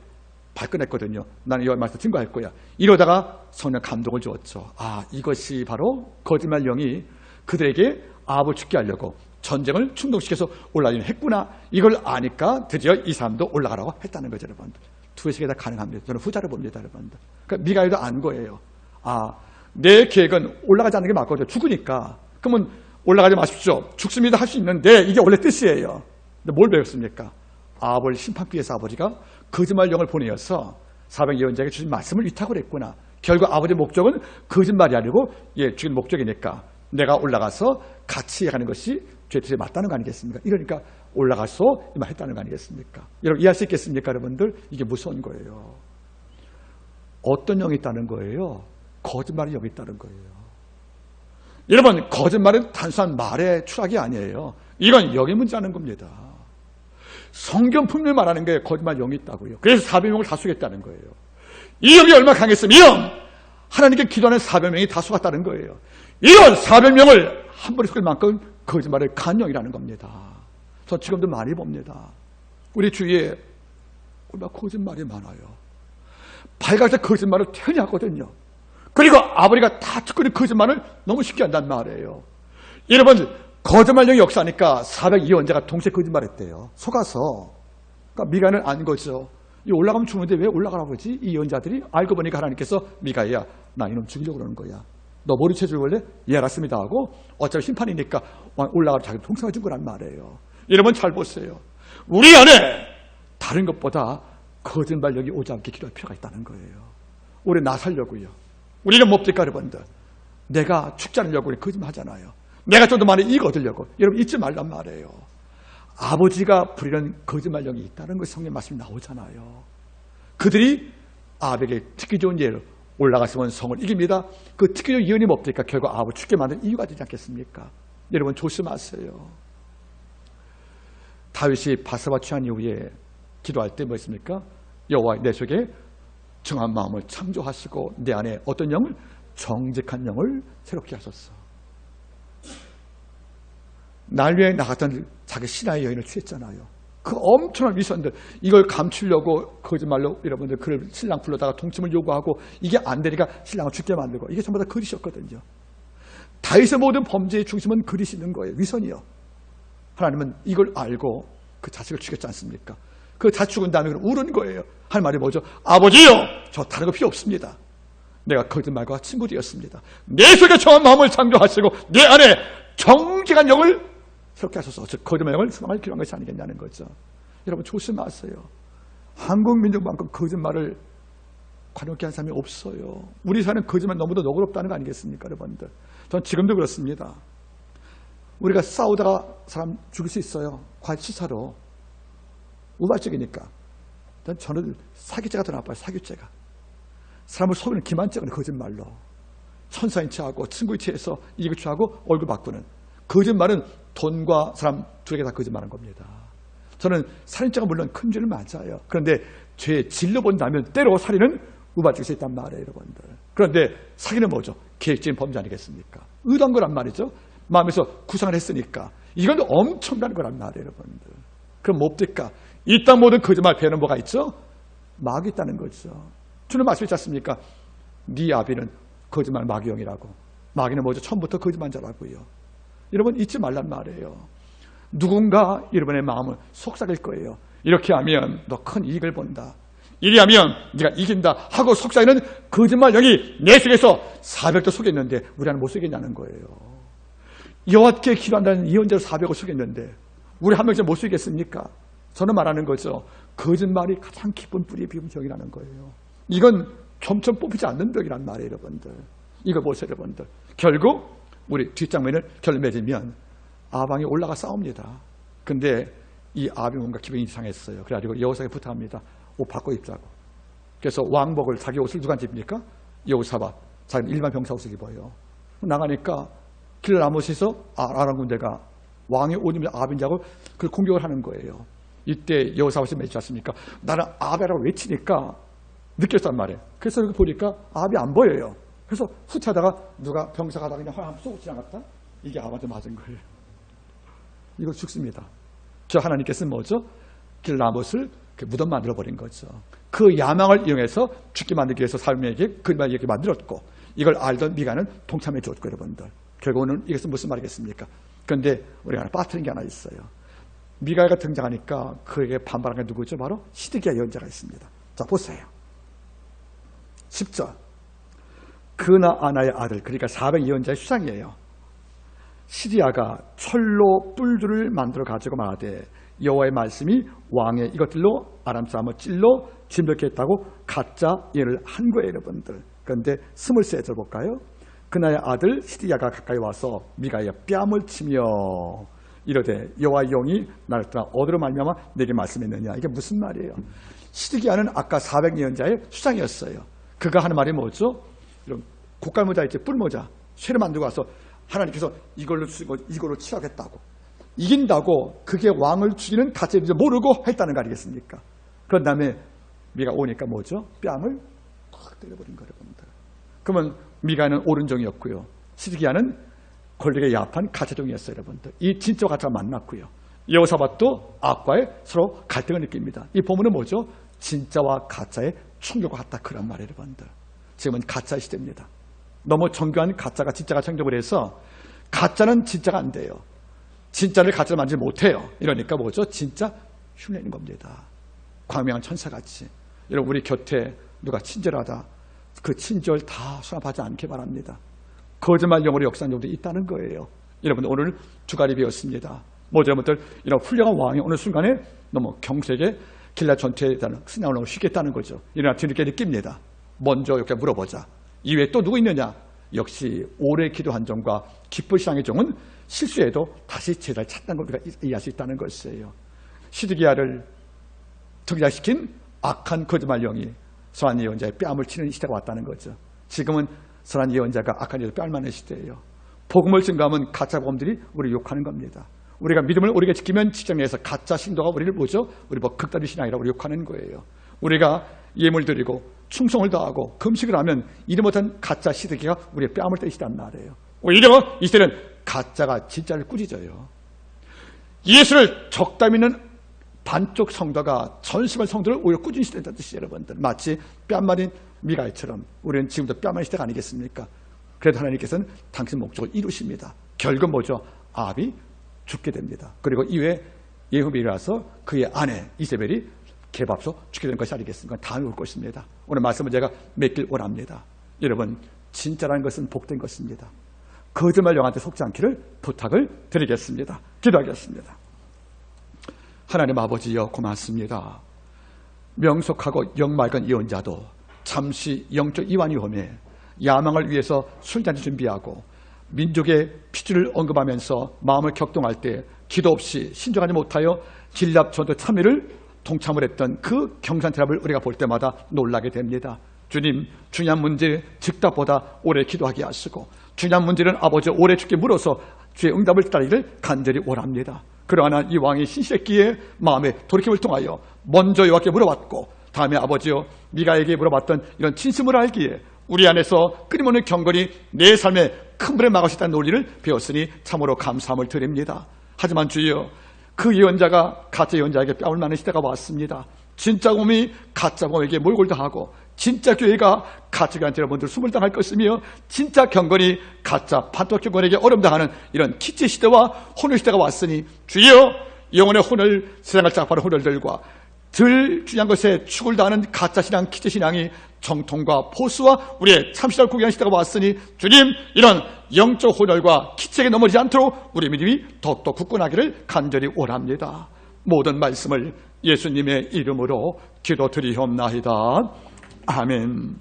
S1: 발끈했거든요. 나는 여호와의 말씀 증거할 거야. 이러다가 성령 감동을 주었죠. 아, 이것이 바로 거짓말 영이 그들에게 아합을 죽게 하려고 전쟁을 충동시켜서 올라가긴 했구나. 이걸 아니까 드디어 이 사람도 올라가라고 했다는 거죠, 여러분들. 두 해석이 다 가능합니다. 저는 후자를 봅니다, 여러분들. 그러니까 미가야도 안 거예요. 아, 내 계획은 올라가지 않는 게 맞거든요. 죽으니까. 그러면 올라가지 마십시오. 죽습니다 할 수 있는데 이게 원래 뜻이에요. 근데 뭘 배웠습니까? 아합을 심판기 위해서 아버지가 거짓말 영을 보내어서 사병 예언자에게 주신 말씀을 위탁을 했구나. 결국 아버지의 목적은 거짓말이 아니고 죽일 목적이니까 내가 올라가서 같이 가는 것이 죄 뜻에 맞다는 거 아니겠습니까? 이러니까 올라가서 이 말 했다는 거 아니겠습니까? 여러분 이해할 수 있겠습니까, 여러분들? 이게 무서운 거예요. 어떤 영이 있다는 거예요? 거짓말이 영이 있다는 거예요. 여러분 거짓말은 단순한 말의 추락이 아니에요. 이건 영의 문제라는 겁니다. 성경 분명히 말하는 게 거짓말 영이 있다고요. 그래서 400명을 다 속였다는 거예요. 이 영이 얼마나 강했으면 하나님께 기도하는 400명이 다 속았다는 거예요. 이런 400명을 한 번에 속일 만큼 거짓말을 간 영이라는 겁니다. 저 지금도 많이 봅니다. 우리 주위에 얼마나 거짓말이 많아요. 밝을 때 거짓말을 태연히 하거든요. 그리고 아버지가 다 듣고 있는 거짓말을 너무 쉽게 한단 말이에요. 여러분 거짓말령이 역사하니까 402원자가 동시에 거짓말했대요. 속아서. 그러니까 미가는 안 거죠. 이 올라가면 죽는데 왜 올라가라고 그러지? 이 예언자들이 알고 보니까 하나님께서 미가야 나 이놈 죽이려고 그러는 거야. 너 머리채 죽을래? 예 알았습니다 하고 어차피 심판이니까 올라가서 자기 통성을 준 거란 말이에요. 여러분 잘 보세요. 우리 안에 다른 것보다 거짓말령이 오지 않게 기도할 필요가 있다는 거예요. 우리 나 살려고요. 우리는 뭡니까 여러분들? 내가 죽지 않으려고 우리 거짓말 하잖아요. 내가 좀 더 많이 이익 얻으려고. 여러분 잊지 말란 말이에요. 아버지가 부리는 거짓말령이 있다는 것이 성경 말씀이 나오잖아요. 그들이 아합에게 듣기 좋은 예를 올라갔으면 성을 이깁니다. 그 듣기 좋은 예언이 뭡니까? 결국 아합을 죽게 만든 이유가 되지 않겠습니까? 여러분 조심하세요. 다윗이 바세바 취한 이후에 기도할 때 뭐 했습니까? 여호와 내 속에 정한 마음을 창조하시고 내 안에 어떤 영을? 정직한 영을 새롭게 하셨어. 날 위해 나갔던 자기 신하의 여인을 취했잖아요. 그 엄청난 위선들 이걸 감추려고 거짓말로 여러분들 그를 신랑 불러다가 동침을 요구하고 이게 안 되니까 신랑을 죽게 만들고 이게 전부 다 그릇이었거든요. 다윗의 모든 범죄의 중심은 그릇이 있는 거예요. 위선이요. 하나님은 이걸 알고 그 자식을 죽였지 않습니까? 그 자식 죽은 다음에 울은 거예요. 할 말이 뭐죠? 아버지요! 저 다른 거 필요 없습니다. 내가 거짓말과 친구 되었습니다. 내 속에 정한 마음을 창조하시고 내 안에 정직한 영을 새롭게 하셔서 즉 거짓말 영을 수망할 필요한 것이 아니겠냐는 거죠. 여러분 조심하세요. 한국 민족만큼 거짓말을 관용케 한 사람이 없어요. 우리 사회는 거짓말 너무도 너그럽다는 거 아니겠습니까, 여러분들? 전 지금도 그렇습니다. 우리가 싸우다가 사람 죽일 수 있어요. 과실치사로. 우발적이니까. 저는 사기죄가 더 나빠요. 사기죄가. 사람을 속이는 기만죄는 거짓말로. 천사인 체하고 친구인 체해서 이익을 취하고 얼굴 바꾸는. 거짓말은 돈과 사람 두 개 다 거짓말한 겁니다. 저는 살인죄가 물론 큰 죄는 맞아요. 그런데 죄의 질로 본다면 때로 살인은 우발적일 수 있단 말이에요, 여러분들. 그런데 사기는 뭐죠? 계획적인 범죄 아니겠습니까? 의도한 거란 말이죠. 마음에서 구상을 했으니까. 이건 엄청난 거란 말이에요, 여러분들. 그럼 뭡니까? 이 땅 모든 거짓말 배는 뭐가 있죠? 마귀 있다는 거죠. 주는 말씀이지 않습니까? 네 아비는 거짓말 마귀형이라고. 마귀는 뭐죠? 처음부터 거짓말자라고요. 여러분 잊지 말란 말이에요. 누군가 여러분의 마음을 속삭일 거예요. 이렇게 하면 너 큰 이익을 본다. 이리 하면 네가 이긴다 하고 속삭이는 거짓말 영이 내 속에서 400도 속였는데 우리 하나 못 속였냐는 거예요. 여호와께 기도한다는 예언자로 400을 속였는데 우리 한 명쯤 못 속였겠습니까? 저는 말하는 거죠. 거짓말이 가장 깊은 뿌리의 비음성이라는 거예요. 이건 점점 뽑히지 않는 벽이란 말이에요, 여러분들. 이거 보세요, 여러분들. 결국 우리 뒷장면을 결맺으면 아방이 올라가 싸웁니다. 근데 이 아비 뭔가 기분이 이상했어요. 그래가지고 여호사에게 부탁합니다. 옷 바꿔 입자고. 그래서 왕복을 자기 옷을 누구한테 입니까? 여호사가 자기는 일반 병사 옷을 입어요. 나가니까 길 나머지에서 아람 군대가 왕의 옷 입는 아비냐고 그걸 공격을 하는 거예요. 이때 여호사가 맺지 않습니까? 나는 아비라고 외치니까 느꼈단 말이에요. 그래서 여기 보니까 아비 안 보여요. 그래서 후퇴하다가 누가 병사가 다 그냥 활 한번 쏘고 지나갔다? 이게 아비한테 맞은 거예요. 이거 죽습니다. 저 하나님께서는 뭐죠? 길라못을 무덤 만들어버린 거죠. 그 야망을 이용해서 죽게 만들기 위해서 사람에게 그말 이렇게 만들었고 이걸 알던 미가는 동참해 줬고 여러분들. 결국은 이것은 무슨 말이겠습니까? 그런데 우리가 하나 빠뜨린 게 하나 있어요. 미가가 등장하니까 그에게 반발한 게 누구죠? 바로 시드기야 예언자가 있습니다. 자 보세요. 10절. 그나 아나의 아들 그러니까 400 예언자의 수상이에요. 시리아가 철로 뿔줄을 만들어 가지고 말하되 여호와의 말씀이 왕의 이것들로 아람 사람을 찔러 진멸케 했다고 가짜 예를 한 거예요, 여러분들. 그런데 23절 볼까요? 그나의 아들 시리아가 가까이 와서 미가의 뺨을 치며 이르되 여호와의 영이 나를 떠나 어디로 말미암아 내게 말씀했느냐. 이게 무슨 말이에요? 시드기야는 아까 400 예언자의 수상이었어요. 그가 하는 말이 뭐죠? 이런 고깔모자 있지, 뿔모자 쇠를 만들고 와서 하나님께서 이걸로 치하겠다고 이긴다고 그게 왕을 죽이는 가짜인지 모르고 했다는 거 아니겠습니까? 그런 다음에 미가 오니까 뭐죠? 뺨을 탁 때려버린 거예요, 여러분들. 그러면 미가는 오른종이었고요. 시드기야는 권력에 야합한 가짜종이었어요, 여러분들. 이 진짜 가짜가 만났고요. 여호사밧도 악과의 서로 갈등을 느낍니다. 이 본문은 뭐죠? 진짜와 가짜의 충격과 같다 그런 말이에요, 여러분들. 지금은 가짜 시대입니다. 너무 정교한 가짜가 진짜가 창조를 해서 가짜는 진짜가 안 돼요. 진짜를 가짜로 만들지 못해요. 이러니까 뭐죠? 진짜 흉내내는 겁니다. 광명한 천사같이. 여러분 우리 곁에 누가 친절하다. 그 친절 다 수납하지 않게 바랍니다. 거짓말 영으로 역사한 경우도 있다는 거예요. 여러분 오늘 주갈이 배웠습니다. 뭐죠 여러분들? 이런 훌륭한 왕이 어느 순간에 너무 경색에 길라 전투에 대한 승리를 너무 쉽게 했다는 거죠. 이러나 뒤늦게 느낍니다. 먼저 이렇게 물어보자. 이외에 또 누구 있느냐? 역시 오래 기도한 종과 기쁜 신앙의 종은 실수해도 다시 제자를 찾는 걸 우리가 이해할 수 있다는 것이에요. 시드기야를 등장시킨 악한 거짓말 영이 선한 예언자의 뺨을 치는 시대가 왔다는 거죠. 지금은 선한 예언자가 악한 예언자 뺨을 맞는 시대예요. 복음을 증거하면 가짜 복음들이 우리를 욕하는 겁니다. 우리가 믿음을 오르게 지키면 직장에서 가짜 신도가 우리를 뭐죠? 우리 뭐 극단의 신앙이라고 우리 욕하는 거예요. 우리가 예물 드리고 충성을 다하고 금식을 하면 이름 못한 가짜 시드기가 우리의 뺨을 때리시단 말이에요. 오히려 이 시대는 가짜가 진짜를 꾸짖어요. 예수를 적다 믿는 반쪽 성도가 전심한 성도를 오히려 꾸짖는 시대라는 뜻이에요, 여러분들. 마치 뺨마린 미가처럼 우리는 지금도 뺨마린 시대가 아니겠습니까? 그래도 하나님께서는 당신 목적을 이루십니다. 결국 뭐죠? 아합이 죽게 됩니다. 그리고 이후에 예후가 일어나서 그의 아내 이세벨이 개밥소 죽게 되는 것이 아니겠습니까? 다음에 올 것입니다. 오늘 말씀을 제가 맺길 원합니다. 여러분 진짜라는 것은 복된 것입니다. 거짓말 영한테 속지 않기를 부탁을 드리겠습니다. 기도하겠습니다. 하나님 아버지여 고맙습니다. 명석하고 영맑은 예언자도 잠시 영적 이완이 오매 야망을 위해서 술잔치 준비하고 민족의 피줄을 언급하면서 마음을 격동할 때 기도 없이 신중하지 못하여 길랍 전투 참여를 동참을 했던 그 경산트랍을 우리가 볼 때마다 놀라게 됩니다. 주님, 중요한 문제 즉답보다 오래 기도하게 하시고 중요한 문제는 아버지 오래 주께 물어서 주의 응답을 따르기를 간절히 원합니다. 그러나 이 왕이 신실했기에 마음에 돌이킴을 통하여 먼저 여호와께 물어봤고 다음에 아버지여 미가에게 물어봤던 이런 진심을 알기에 우리 안에서 끊임없는 경건이 내 삶에 큰 불에 막을 수 있다는 논리를 배웠으니 참으로 감사함을 드립니다. 하지만 주여, 그 예언자가 가짜 예언자에게 뺨을 맞는 시대가 왔습니다. 진짜 곰이 가짜 곰에게 몰골 당하고 진짜 교회가 가짜 교회한테 여러분들 숨을 당할 것이며 진짜 경건이 가짜 판토 경건에게 어려움 당하는 이런 키치 시대와 혼혈 시대가 왔으니 주여, 영혼의 혼을, 세상을 짝파는 혼혈들과 들 중요한 것에 축을 다하는 가짜 신앙, 키치 신앙이 정통과 포수와 우리의 참신을 구경하는 시대가 왔으니 주님, 이런 영적 혼혈과 키치에게 넘어지지 않도록 우리 믿음이 더욱더 굳건하기를 간절히 원합니다. 모든 말씀을 예수님의 이름으로 기도드리옵나이다. 아멘.